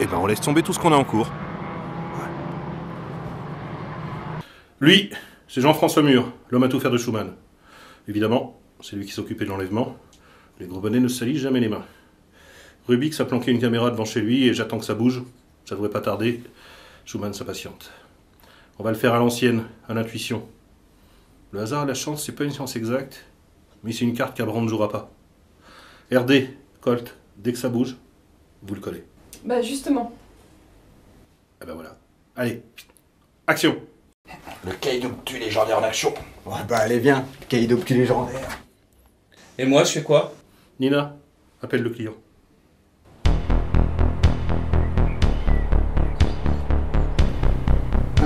Eh ben on laisse tomber tout ce qu'on a en cours. Lui, c'est Jean-François Mur, l'homme à tout faire de Schumann. Évidemment, c'est lui qui s'occupait de l'enlèvement. Les gros bonnets ne se salissent jamais les mains. Rubix a planqué une caméra devant chez lui et j'attends que ça bouge. Ça devrait pas tarder. Schumann s'impatiente. On va le faire à l'ancienne, à l'intuition. Le hasard et la chance, c'est pas une science exacte, mais c'est une carte qu'Abran ne jouera pas. RD, Colt, dès que ça bouge, vous le collez. Bah justement. Eh ben voilà. Allez, action! Le Kaïdoptu légendaire en action. Ouais, bah allez, viens, Kaïdoptu légendaire. Et moi, je fais quoi? Nina, appelle le client.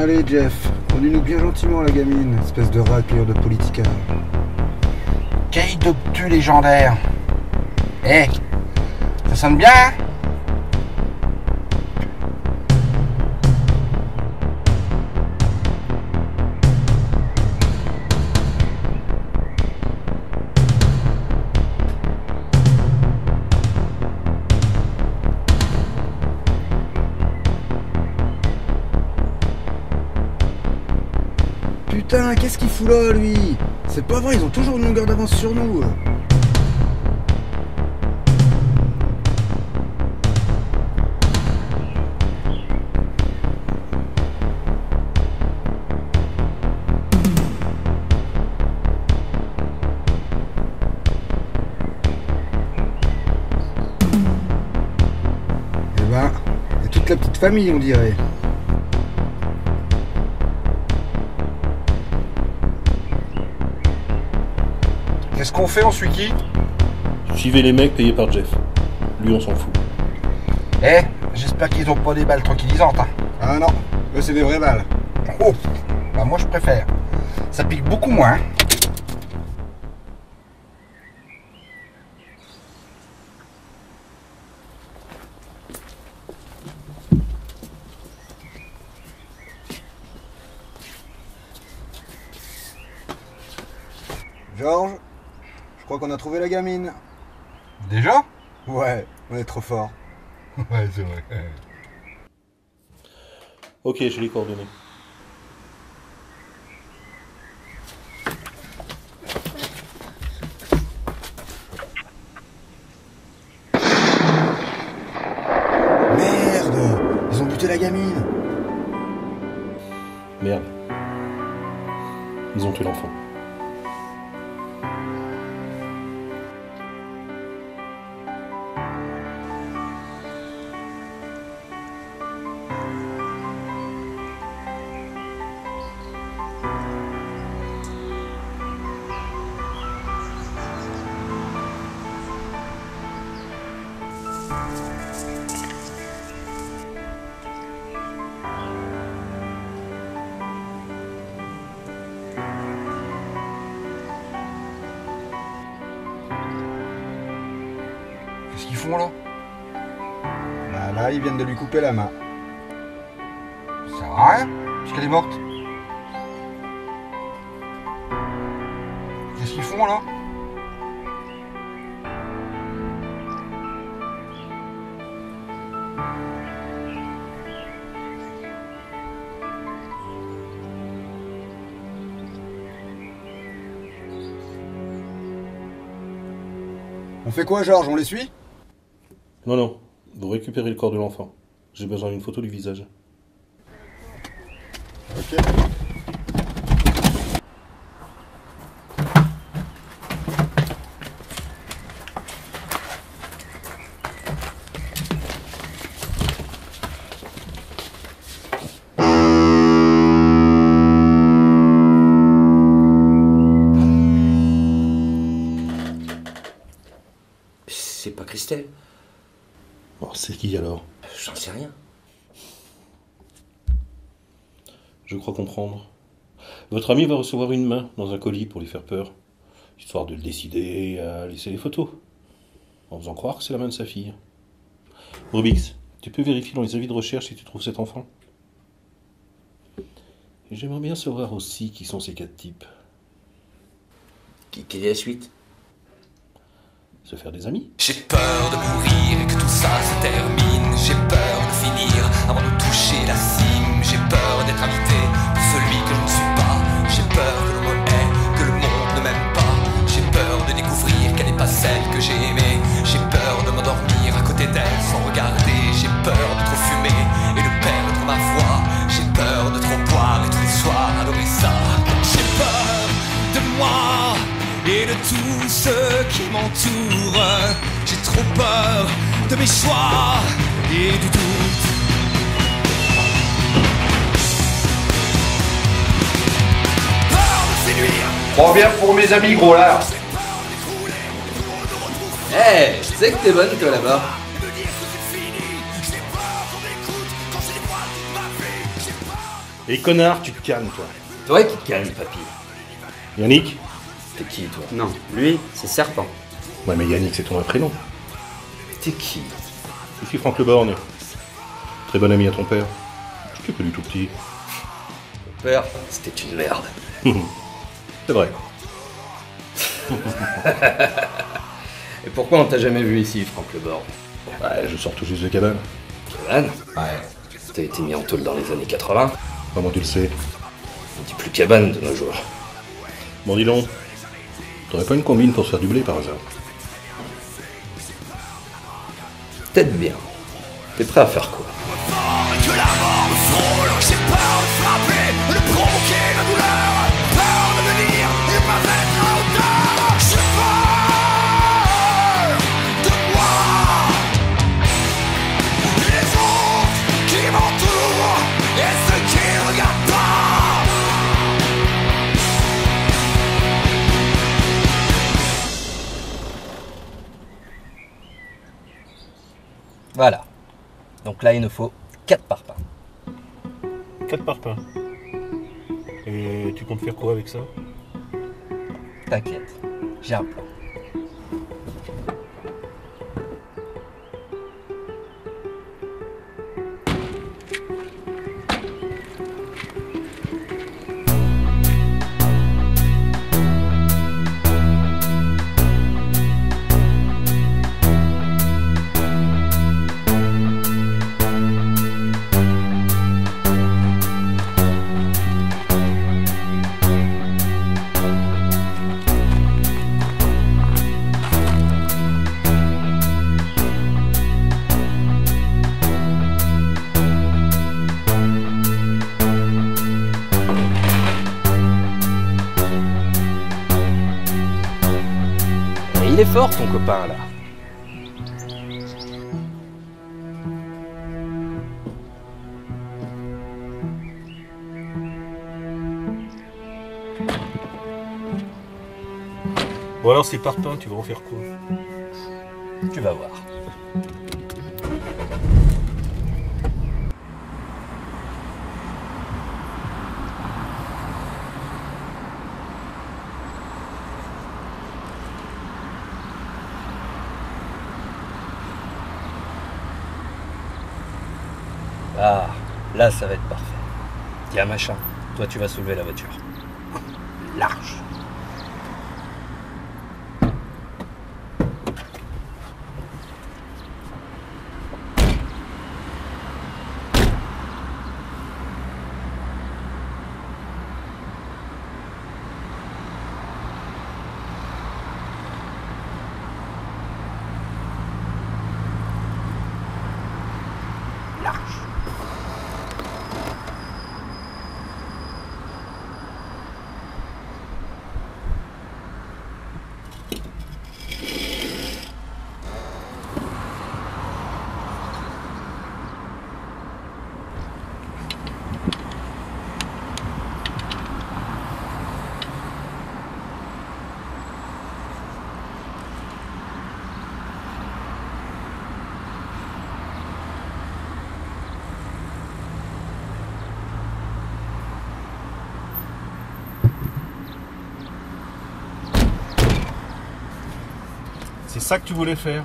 Allez, Jeff, conduis-nous bien gentiment la gamine, espèce de raclure de politica. Kaïdoptu légendaire. Eh, ça sonne bien, hein? putain, qu'est-ce qu'il fout là, lui? C'est pas vrai, ils ont toujours une longueur d'avance sur nous. Eh ben, il y a toute la petite famille, on dirait. Qu'est-ce qu'on fait, on suit qui? Suivez les mecs payés par Jeff. Lui, on s'en fout. Eh, j'espère qu'ils ont pas des balles tranquillisantes, hein. Ah non, eux c'est des vraies balles. Oh, bah moi je préfère. Ça pique beaucoup moins. Hein. Georges, je crois qu'on a trouvé la gamine. Déjà? Ouais, on est trop fort. Ouais, c'est vrai. Ok, j'ai les coordonnées. Merde, ils ont buté la gamine. Merde. Ils ont tué l'enfant. Qu'est-ce qu'ils font là? Là, ils viennent de lui couper la main. Ça sert à rien, puisqu'elle est morte. Qu'est-ce qu'ils font là? On fait quoi, Georges? On les suit? Non, non. Vous récupérez le corps de l'enfant. J'ai besoin d'une photo du visage. Ok. C'est pas Christelle. Oh, c'est qui alors? J'en sais rien. Je crois comprendre. Votre ami va recevoir une main dans un colis pour lui faire peur, histoire de le décider à laisser les photos, en faisant croire que c'est la main de sa fille. Rubix, tu peux vérifier dans les avis de recherche si tu trouves cet enfant? Et j'aimerais bien savoir aussi qui sont ces 4 types. Quelle est la suite? Se faire des amis. J'ai peur de mourir et que tout ça se termine. J'ai peur de finir avant de toucher la cime. J'ai peur d'être invité pour celui que je ne suis pas. J'ai peur que l'on me hait, que le monde ne m'aime pas. J'ai peur de découvrir qu'elle n'est pas celle que j'ai aimée. J'ai peur de m'endormir à côté d'elle sans regarder. J'ai peur de trop fumer et de perdre ma voix. J'ai peur de trop boire et tous les soirs adorer ça. J'ai peur de moi et de tous ceux qui m'entourent. J'ai trop peur de mes choix et du doute. Peur de séduire. Prends bien pour mes amis, gros lard. Eh, tu sais que t'es bonne toi là-bas. Et connard, tu te calmes toi. Toi qui te calmes, papy. Yannick? T'es qui toi? Non, lui, c'est Serpent. Ouais, mais Yannick, c'est ton vrai prénom. T'es qui? Je suis Franck Le Borgne. Très bon ami à ton père. Je t'ai connu tout petit. Ton père, c'était une merde. C'est vrai. Et pourquoi on t'a jamais vu ici, Franck Le Borgne? Ouais, je sors tout juste de cabane. Cabane? Ouais. T'as été mis en taule dans les années 80. Comment tu le sais? On dit plus cabane de nos jours. Bon, dis donc, t'aurais pas une combine pour se faire du blé par hasard? Peut-être bien. T'es prêt à faire quoi? Que la mort me frôle, j'ai peur de frapper, de provoquer la douleur, peur de venir et pas être à hauteur. J'ai peur de moi, les autres qui m'entourent et ceux qui ne regardent pas. Voilà. Donc là, il nous faut 4 parpaings. 4 parpaings. Et tu comptes faire quoi avec ça? T'inquiète, j'ai un plan. Il est fort ton copain là. Bon alors ces parpaings, tu vas en faire quoi? Tu vas voir. Ah, là ça va être parfait. Tiens machin, toi tu vas soulever la voiture. Large. C'est ça que tu voulais faire?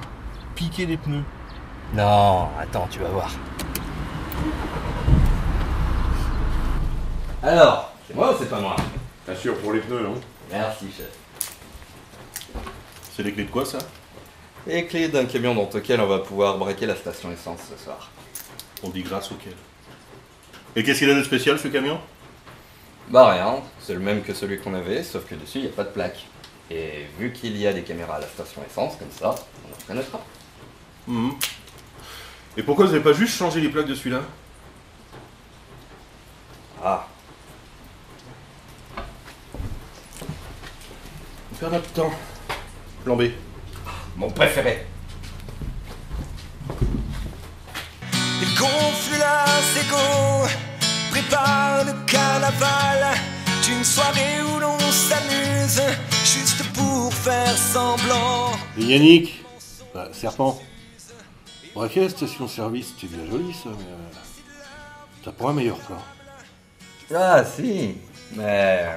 Piquer des pneus? Non, attends, tu vas voir. Alors, c'est moi ou c'est pas moi? T'assures pour les pneus, hein? Merci, chef. C'est les clés de quoi, ça? Les clés d'un camion dans lequel on va pouvoir braquer la station essence ce soir. On dit grâce auquel. Et qu'est-ce qu'il a de spécial, ce camion? Bah rien, c'est le même que celui qu'on avait, sauf que dessus il n'y a pas de plaque. Et vu qu'il y a des caméras à la station essence, comme ça, on en reconnaîtra. Mhm. Et pourquoi vous n'avez pas juste changé les plaques de celui-là? Ah. On perd notre temps. Plan B. Mon préféré. Il gonfle la Seco, prépare le carnaval d'une soirée où l'on s'amuse, juste pour faire semblant. Et Yannick, Serpent, braquer la station-service, c'est bien joli ça, mais t'as pas un meilleur plan. Ah si, mais...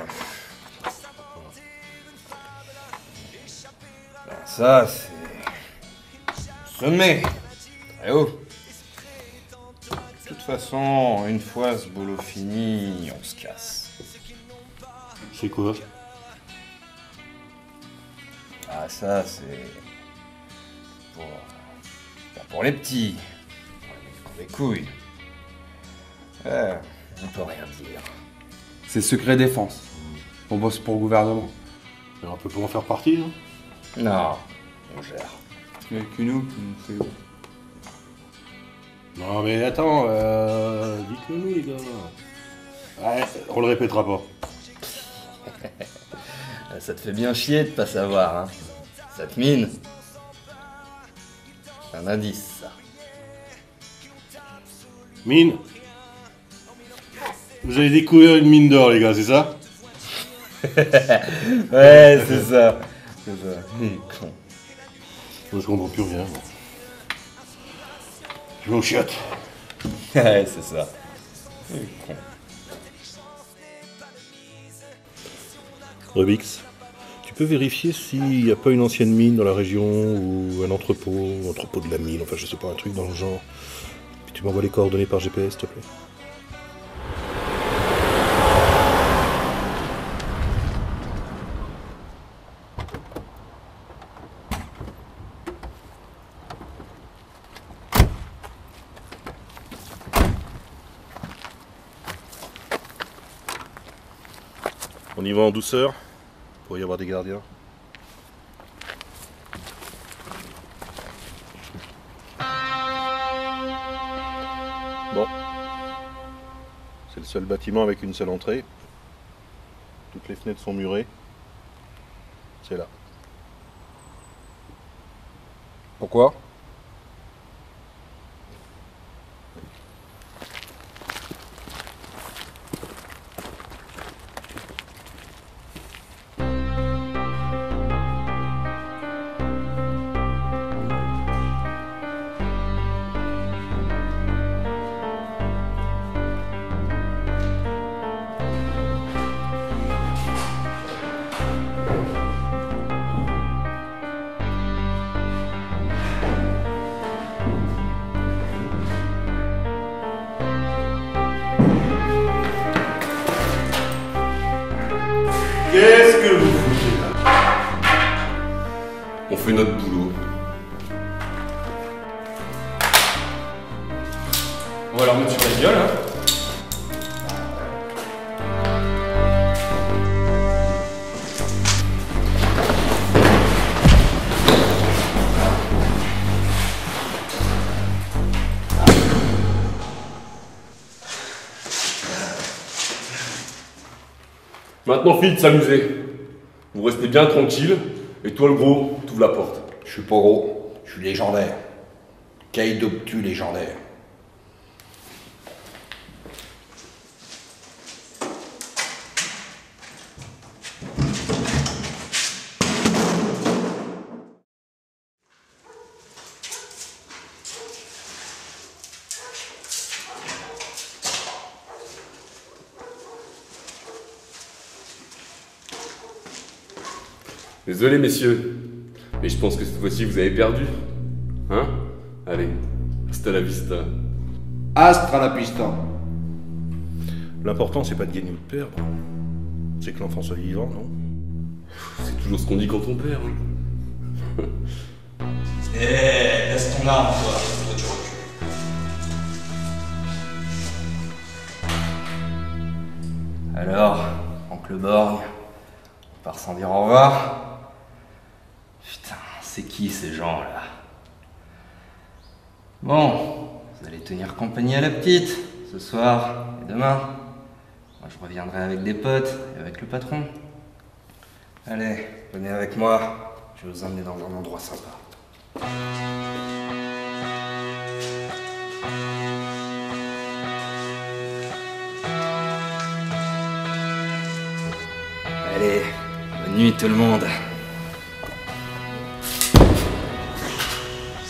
Ben, ça c'est... Sommet, très haut. De toute façon, une fois ce boulot fini, on se casse. C'est quoi? Ah ça c'est... Pour les petits. Pour les couilles. On peut rien dire. C'est secret défense. On bosse pour le gouvernement. Mais on peut pas en faire partie, non? Non, on gère. Mais que nous, c'est... Non mais attends, dites-le nous les gars. Ouais, on le répétera pas. Ça te fait bien chier de pas savoir, hein. Ça te mine. C'est un indice, ça. Mine. Vous avez découvert une mine d'or les gars, c'est ça? Ouais, c'est ça. C'est ça. Con. Moi je comprends plus rien. Je vais au chiottes. Ouais, c'est ça. Con. Rubix, tu peux vérifier s'il n'y a pas une ancienne mine dans la région ou un entrepôt de la mine, enfin je sais pas, un truc dans le genre. Puis tu m'envoies les coordonnées par GPS, s'il te plaît. On y va en douceur, pour y avoir des gardiens. Bon. C'est le seul bâtiment avec une seule entrée. Toutes les fenêtres sont murées. C'est là. Pourquoi? Qu'est-ce que vous foutez là? On fait notre boulot. On va leur mettre sur la gueule, hein. Maintenant, fille de s'amuser. Vous restez bien tranquille, et toi, le gros, t'ouvres la porte. Je suis pas gros, je suis légendaire. Kay d'obtus légendaire. Désolé, messieurs, mais je pense que cette fois-ci, vous avez perdu. Hein? Allez, hasta la vista. Astra la pista. L'important, c'est pas de gagner ou de perdre. C'est que l'enfant soit vivant, non? C'est toujours ce qu'on dit quand on perd. Hein. Laisse ton arme, toi. Toi, tu recules. Alors, oncle Borgne, on part sans dire au revoir. Putain, c'est qui ces gens-là? Bon, vous allez tenir compagnie à la petite, ce soir et demain. Moi, je reviendrai avec des potes et avec le patron. Allez, venez avec moi, je vais vous emmener dans un endroit sympa. Allez, bonne nuit tout le monde.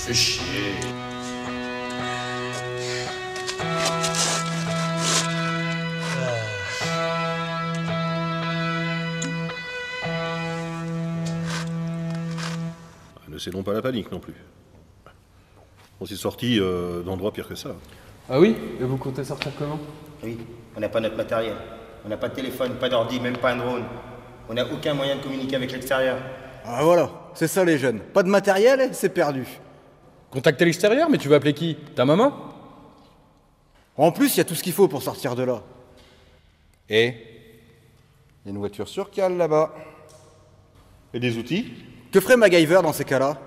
Fais chier. Ne cédons pas la panique non plus. On s'est sorti d'endroits pires que ça. Ah oui? Et vous comptez sortir comment? Oui, on n'a pas notre matériel. On n'a pas de téléphone, pas d'ordi, même pas un drone. On n'a aucun moyen de communiquer avec l'extérieur. Ah voilà, c'est ça les jeunes. Pas de matériel, c'est perdu. Contacter l'extérieur, mais tu vas appeler qui? Ta maman? En plus, il y a tout ce qu'il faut pour sortir de là. Et Il y a une voiture sur cale là-bas. Et des outils? Que ferait MacGyver dans ces cas-là?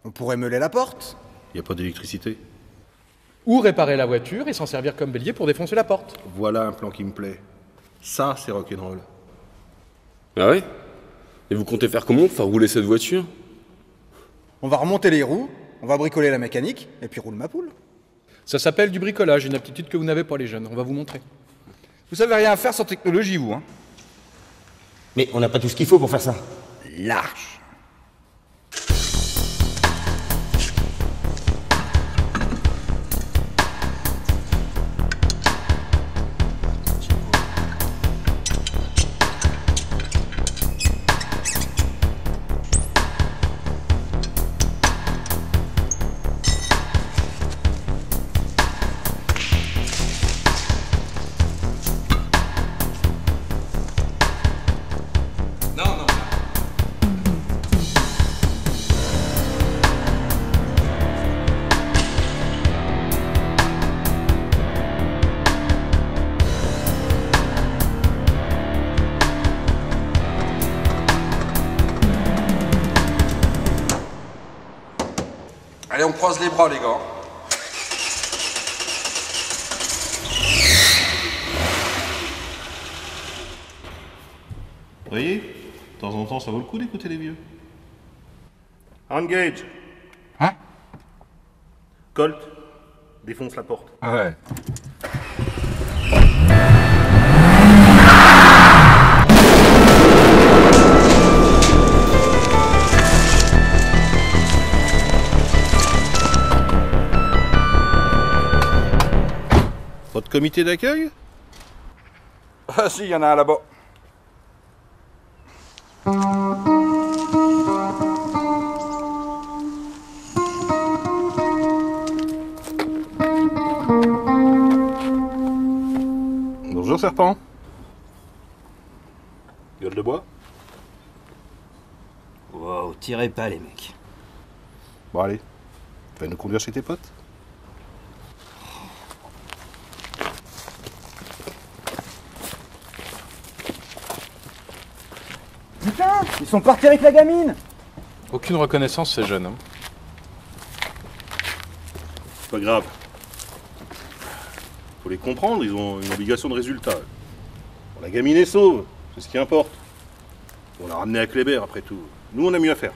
On pourrait meuler la porte. Il n'y a pas d'électricité. Ou réparer la voiture et s'en servir comme bélier pour défoncer la porte. Voilà un plan qui me plaît. Ça, c'est rock'n'roll. Ah ouais? Et vous comptez faire comment pour faire rouler cette voiture? On va remonter les roues, on va bricoler la mécanique, et puis roule ma poule. Ça s'appelle du bricolage, une aptitude que vous n'avez pas les jeunes. On va vous montrer. Vous savez rien faire sans technologie, vous, hein? Mais on n'a pas tout ce qu'il faut pour faire ça. Lâche. Allez, on croise les bras, les gars. Vous voyez, de temps en temps, ça vaut le coup d'écouter les vieux. Engage. Hein? Colt, défonce la porte. Ah ouais. Votre comité d'accueil? Ah si, il y en a un là-bas. Bonjour, serpent. Gueule de bois? Wow, tirez pas les mecs. Bon allez, tu vas nous conduire chez tes potes? Putain, ils sont partis avec la gamine. Aucune reconnaissance, ces jeunes. Hein. C'est pas grave. Faut les comprendre, ils ont une obligation de résultat. Bon, la gamine est sauve, c'est ce qui importe. On l'a ramenée à Kléber après tout. Nous, on a mieux à faire.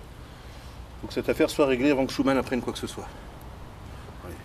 Faut que cette affaire soit réglée avant que Schumann apprenne quoi que ce soit. Allez.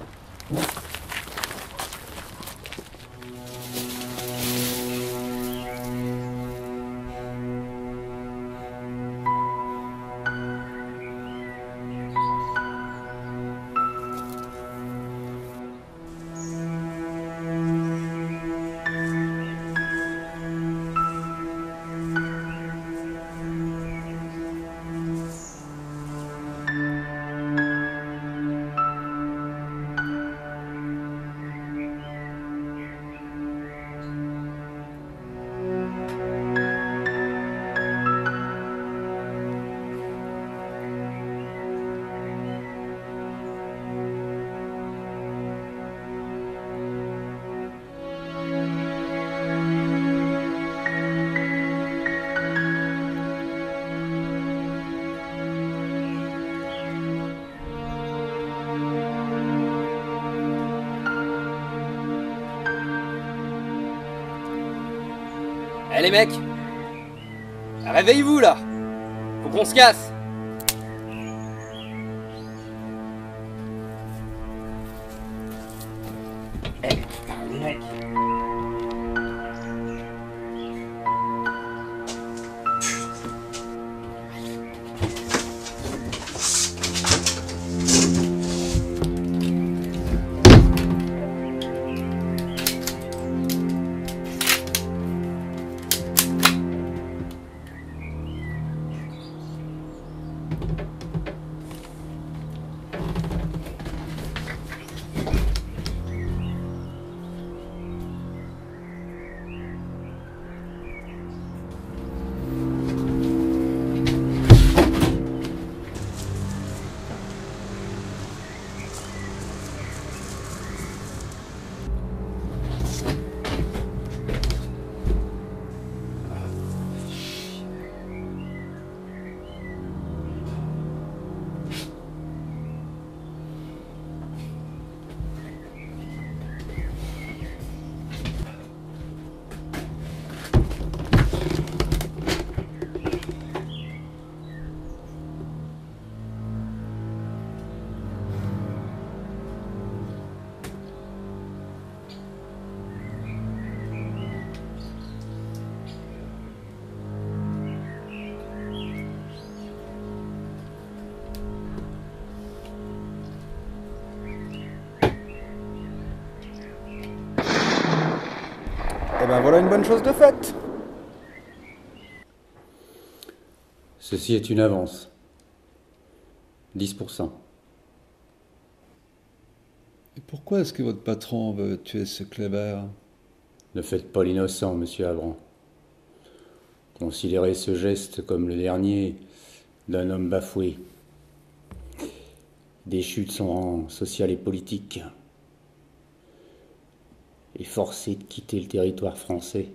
Eh les mecs, réveillez-vous là. Faut qu'on se casse. Eh putain les mecs. Eh ben voilà une bonne chose de faite. Ceci est une avance. 10%. Et pourquoi est-ce que votre patron veut tuer ce Kléber? Ne faites pas l'innocent, monsieur Avran. Considérez ce geste comme le dernier d'un homme bafoué, déchu de son rang social et politique, et forcé de quitter le territoire français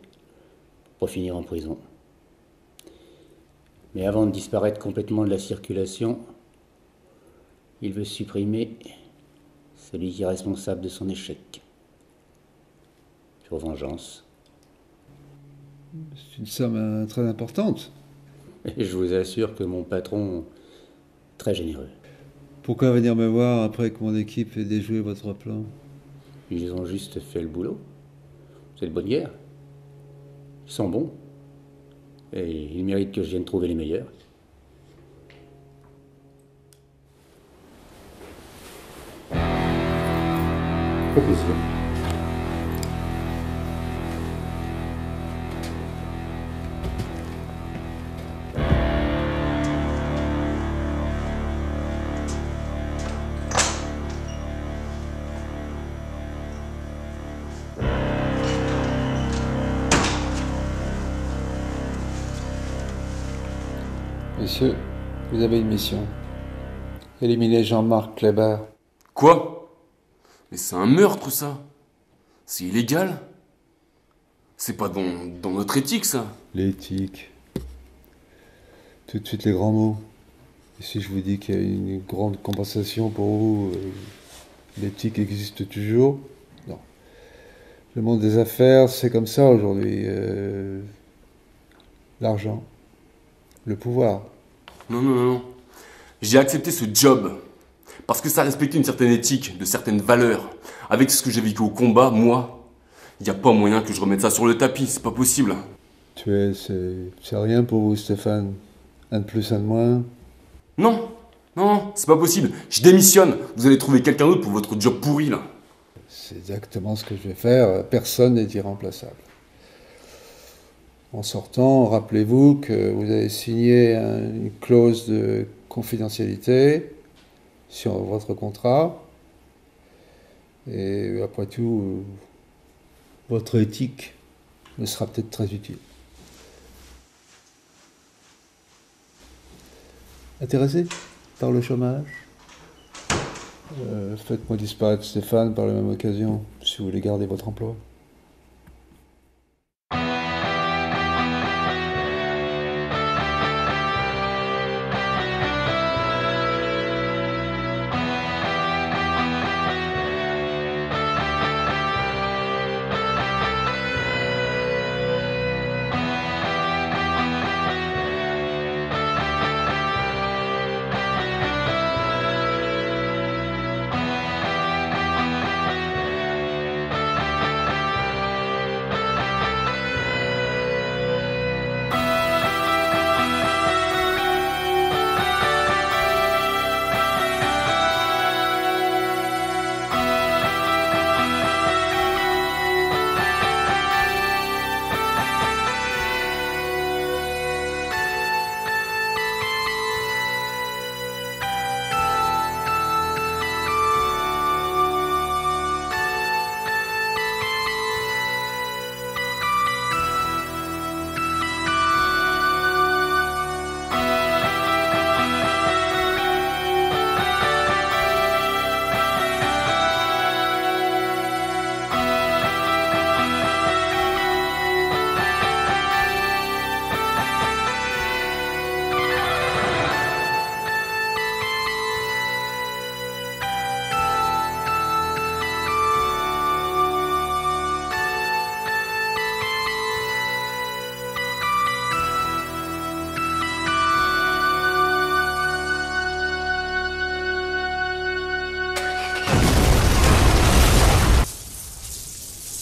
pour finir en prison. Mais avant de disparaître complètement de la circulation, il veut supprimer celui qui est responsable de son échec. Pour vengeance. C'est une somme très importante. Et je vous assure que mon patron est très généreux. Pourquoi venir me voir après que mon équipe ait déjoué votre plan? Ils ont juste fait le boulot. C'est de bonne guerre. Ils sont bons. Et ils méritent que je vienne trouver les meilleurs. Au plaisir. Monsieur, vous avez une mission. Éliminer Jean-Marc Kléber. Quoi? Mais c'est un meurtre, ça. C'est illégal. C'est pas dans notre éthique, ça. L'éthique. Tout de suite les grands mots. Et si je vous dis qu'il y a une grande compensation pour vous, l'éthique existe toujours? Non. Le monde des affaires, c'est comme ça aujourd'hui. L'argent. Le pouvoir. Non. J'ai accepté ce job parce que ça respectait une certaine éthique, de certaines valeurs. Avec ce que j'ai vécu au combat, moi, il n'y a pas moyen que je remette ça sur le tapis, c'est pas possible. Tuer, c'est rien pour vous, Stéphane. Un de plus, un de moins. Non, c'est pas possible. Je démissionne. Vous allez trouver quelqu'un d'autre pour votre job pourri, là. C'est exactement ce que je vais faire. Personne n'est irremplaçable. En sortant, rappelez-vous que vous avez signé une clause de confidentialité sur votre contrat. Et après tout, votre éthique me sera peut-être très utile. Intéressé par le chômage? Faites-moi disparaître Stéphane par la même occasion, si vous voulez garder votre emploi.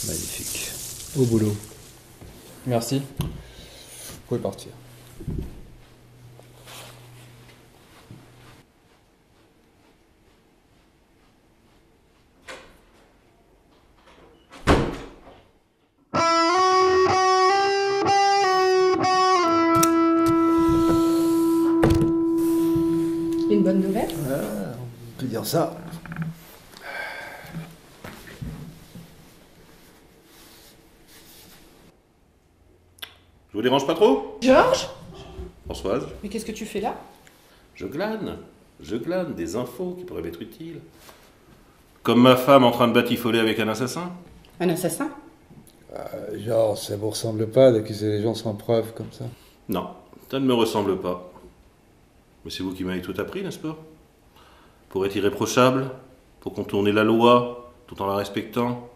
Magnifique. Au boulot. Merci. Vous pouvez partir. ça. Je vous dérange pas trop? Georges? Françoise? Mais qu'est-ce que tu fais là? Je glane des infos qui pourraient m'être utiles. Comme ma femme en train de batifoler avec un assassin. Un assassin? Genre, ça vous ressemble pas d'accuser les gens sans preuve comme ça? Non, ça ne me ressemble pas. Mais c'est vous qui m'avez tout appris, n'est-ce pas? Pour être irréprochable, pour contourner la loi, tout en la respectant,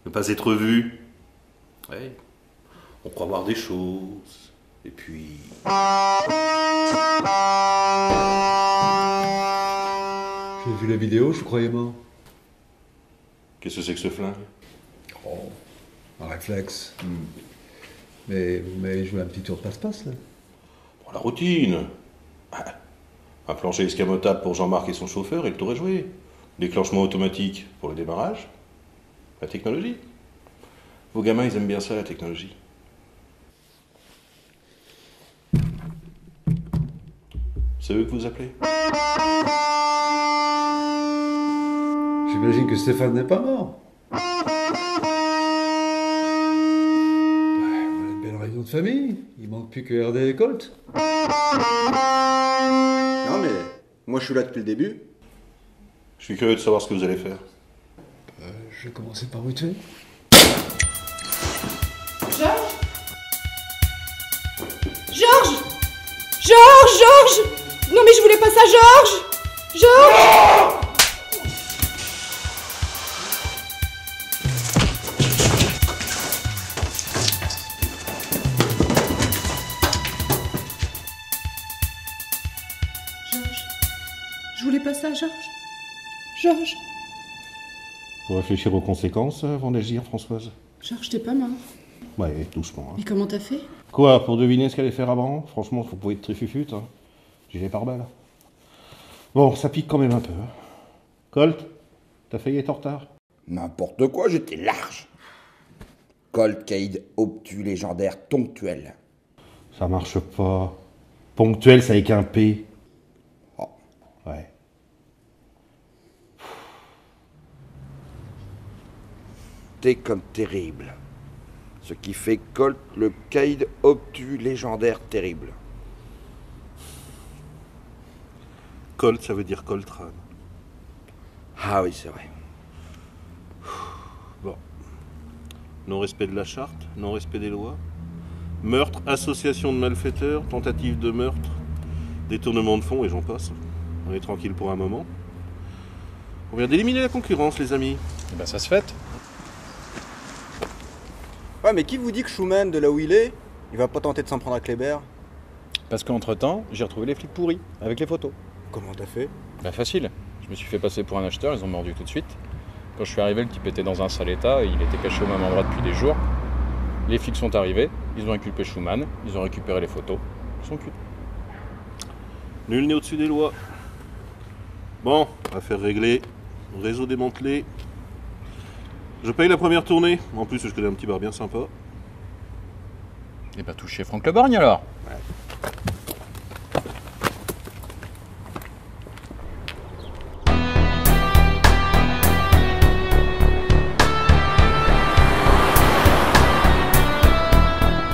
ne pas être vu. Ouais. On croit voir des choses, et puis... J'ai vu la vidéo, je croyais mort. Qu'est-ce que c'est que ce flingue? Oh, un réflexe. Mais vous m'avez joué un petit tour de passe-passe, là. Pour la routine. Un plancher escamotable pour Jean-Marc et son chauffeur, et le tour est joué. Déclenchement automatique pour le démarrage. La technologie. Vos gamins, ils aiment bien ça, la technologie. C'est eux que vous appelez? J'imagine que Stéphane n'est pas mort. Ouais, on a une belle réunion de famille. Il manque plus que RD et Colt. Non mais, moi je suis là depuis le début. Je suis curieux de savoir ce que vous allez faire. Je vais commencer par vous tuer. Georges? Georges? Georges! Non mais je voulais pas ça, Georges! Georges! Je voulais pas ça, Georges. Georges. Faut réfléchir aux conséquences avant d'agir, Françoise. Georges, t'es pas mort. Ouais, doucement. Mais comment t'as fait? Quoi, pour deviner ce qu'elle allait faire avant? Franchement, faut pas être très fufute. Hein. J'y vais par balle. Bon, ça pique quand même un peu. Hein. Colt, t'as failli être en retard? N'importe quoi, j'étais large. Colt, Cade, obtus, légendaire, ponctuel. Ça marche pas. Ponctuel, ça avec un P. Oh. Ouais. T'es comme terrible. Ce qui fait Colt, le Cade, obtus, légendaire, terrible. Colt, ça veut dire Coltrane. Ah oui, c'est vrai. Bon. Non-respect de la charte, non-respect des lois. Meurtre, association de malfaiteurs, tentative de meurtre, détournement de fonds et j'en passe. On est tranquille pour un moment. On vient d'éliminer la concurrence, les amis. Eh ben ça se fait. Ouais, mais qui vous dit que Schumann, de là où il est, il va pas tenter de s'en prendre à Kléber? Parce qu'entre-temps, j'ai retrouvé les flics pourris, avec les photos. Comment t'as fait? Bah facile. Je me suis fait passer pour un acheteur, ils ont mordu tout de suite. Quand je suis arrivé, le type était dans un sale état, et il était caché au même endroit depuis des jours. Les flics sont arrivés, ils ont inculpé Schumann, ils ont récupéré les photos, ils sont cuits. Nul n'est au-dessus des lois. Bon, affaire réglée, réseau démantelé. Je paye la première tournée. En plus, je connais un petit bar bien sympa. Et bah touchez Franck Le Borgne alors. Ouais.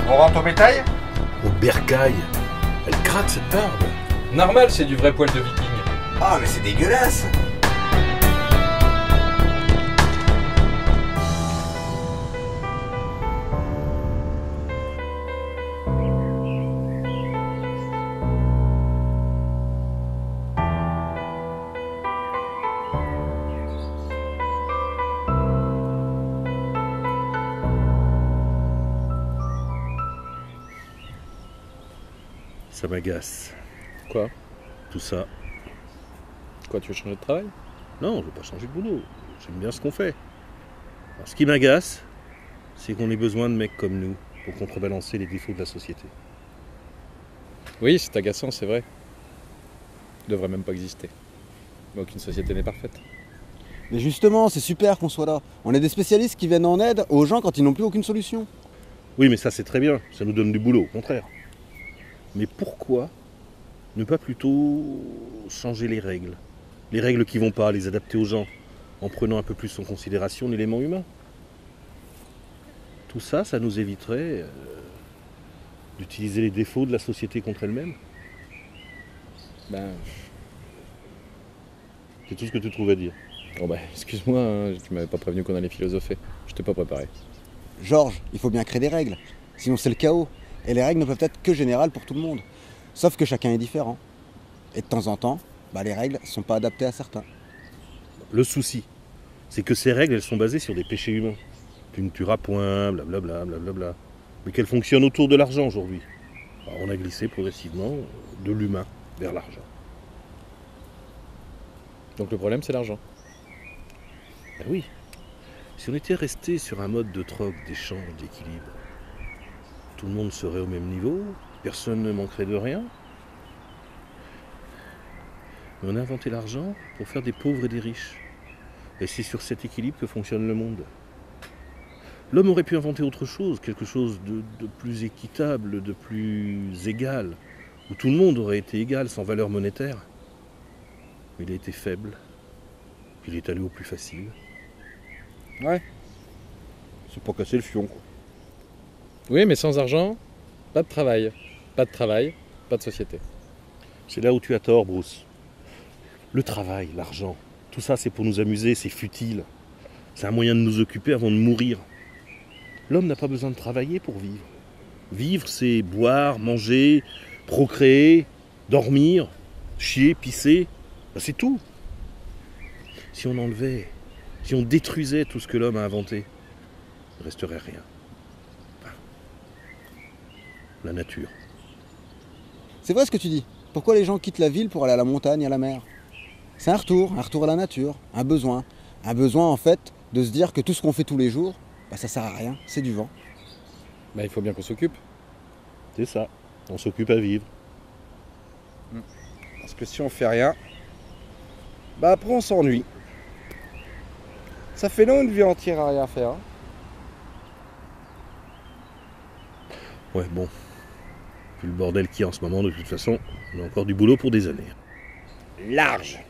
On rentre au bétail? Au bercail. Elle gratte cette barbe. Normal, c'est du vrai poil de viking. Ah, mais c'est dégueulasse! Ça m'agace. Quoi? Tout ça. Quoi, tu veux changer de travail? Non, je veux pas changer de boulot. J'aime bien ce qu'on fait. Alors, ce qui m'agace, c'est qu'on ait besoin de mecs comme nous pour contrebalancer les défauts de la société. Oui, c'est agaçant, c'est vrai. Il devrait même pas exister. Mais aucune société n'est parfaite. Mais justement, c'est super qu'on soit là. On est des spécialistes qui viennent en aide aux gens quand ils n'ont plus aucune solution. Oui, mais ça c'est très bien. Ça nous donne du boulot, au contraire. Mais pourquoi ne pas plutôt changer les règles? Les règles qui vont pas, les adapter aux gens, en prenant un peu plus en considération l'élément humain. Tout ça, ça nous éviterait d'utiliser les défauts de la société contre elle-même. Ben... C'est tout ce que tu trouves à dire. Bon bah, excuse-moi, hein, tu m'avais pas prévenu qu'on allait philosopher. Je t'ai pas préparé. Georges, il faut bien créer des règles. Sinon c'est le chaos. Et les règles ne peuvent être que générales pour tout le monde. Sauf que chacun est différent. Et de temps en temps, les règles ne sont pas adaptées à certains. Le souci, c'est que ces règles, elles sont basées sur des péchés humains. Tu ne tueras point, blablabla, blablabla. Mais qu'elles fonctionnent autour de l'argent aujourd'hui. Alors, on a glissé progressivement de l'humain vers l'argent. Donc le problème, c'est l'argent. Ben oui. Si on était resté sur un mode de troc, d'échange, d'équilibre, tout le monde serait au même niveau, personne ne manquerait de rien. Mais on a inventé l'argent pour faire des pauvres et des riches. Et c'est sur cet équilibre que fonctionne le monde. L'homme aurait pu inventer autre chose, quelque chose de plus équitable, de plus égal, où tout le monde aurait été égal, sans valeur monétaire. Mais il a été faible, il est allé au plus facile. Ouais. C'est pour casser le fion, quoi. Oui, mais sans argent, pas de travail. Pas de travail, pas de société. C'est là où tu as tort, Bruce. Le travail, l'argent, tout ça c'est pour nous amuser, c'est futile. C'est un moyen de nous occuper avant de mourir. L'homme n'a pas besoin de travailler pour vivre. Vivre, c'est boire, manger, procréer, dormir, chier, pisser. C'est tout. Si on enlevait, si on détruisait tout ce que l'homme a inventé, il ne resterait rien. Enfin, la nature. C'est vrai ce que tu dis. Pourquoi les gens quittent la ville pour aller à la montagne, à la mer? C'est un retour à la nature, un besoin. Un besoin en fait de se dire que tout ce qu'on fait tous les jours, ça sert à rien, c'est du vent. Il faut bien qu'on s'occupe. C'est ça, on s'occupe à vivre. Parce que si on fait rien, après on s'ennuie. Ça fait long une vie entière à rien faire. Ouais, bon. Vu le bordel qu'il y a en ce moment, de toute façon, on a encore du boulot pour des années. Large.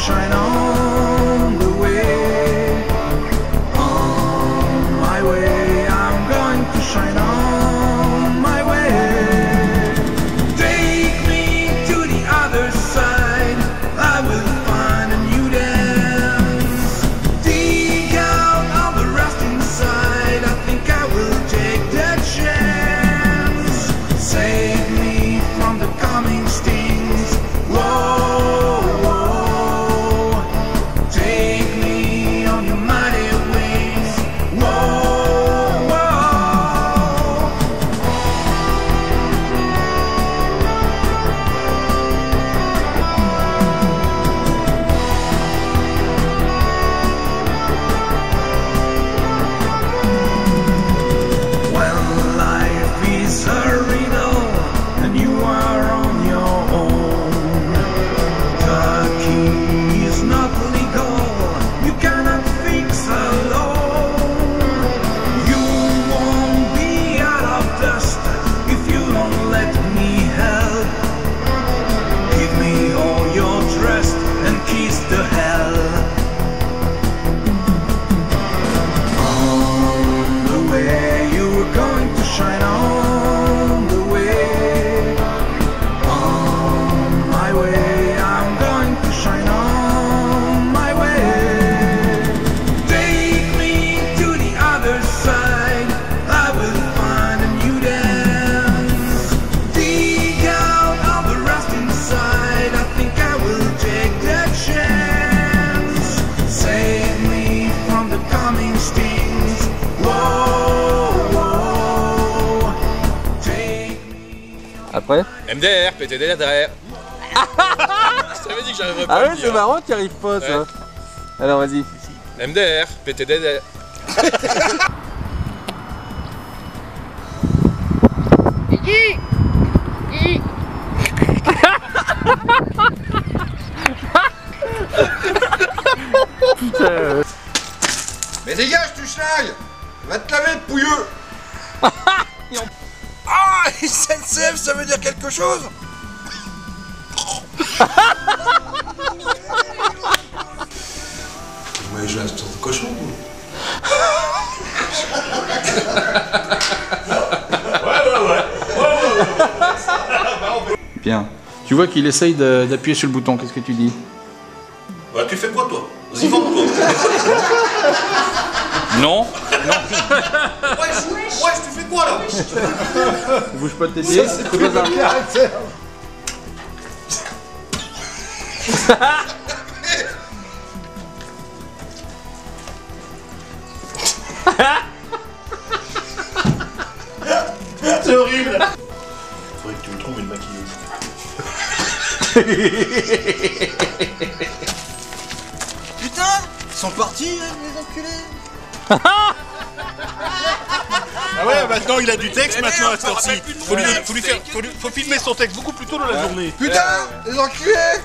Shine on the way, after hell. On the way you were going to shine, on the way. On my way, I'm going to shine on my way. Take me to the other side, I will find a new dance. Dig out all the rust inside, I think I will take that chance. Save me from the coming stings. Whoa, whoa. Take Après MDR, PTDR. Je t'avais dit que j'arriverais pas Ah à le ouais, dire. c'est marrant, t'y arrives pas, ça. Ouais. Alors, vas-y. MDR, PTDR. Putain. Mais dégage, tu schlag! Va te laver, pouilleux! Ah, SNCF, ça veut dire quelque chose? Ouais, je reste de cochon. Bien. Tu vois qu'il essaye d'appuyer sur le bouton, qu'est-ce que tu dis? Bah, tu fais quoi, toi? Vas-y, vends-toi. Non. Ouais, tu fais quoi, là? Bouge pas de tes pieds, Ça, c'est fais plus pas ça. de caractère. C'est horrible. Faudrait que tu me trouves une maquilleuse. Putain, ils sont partis, les enculés. Ah ouais, maintenant il a du texte maintenant à cette heure-ci. Faut filmer son texte beaucoup plus tôt dans la journée. Putain, les enculés!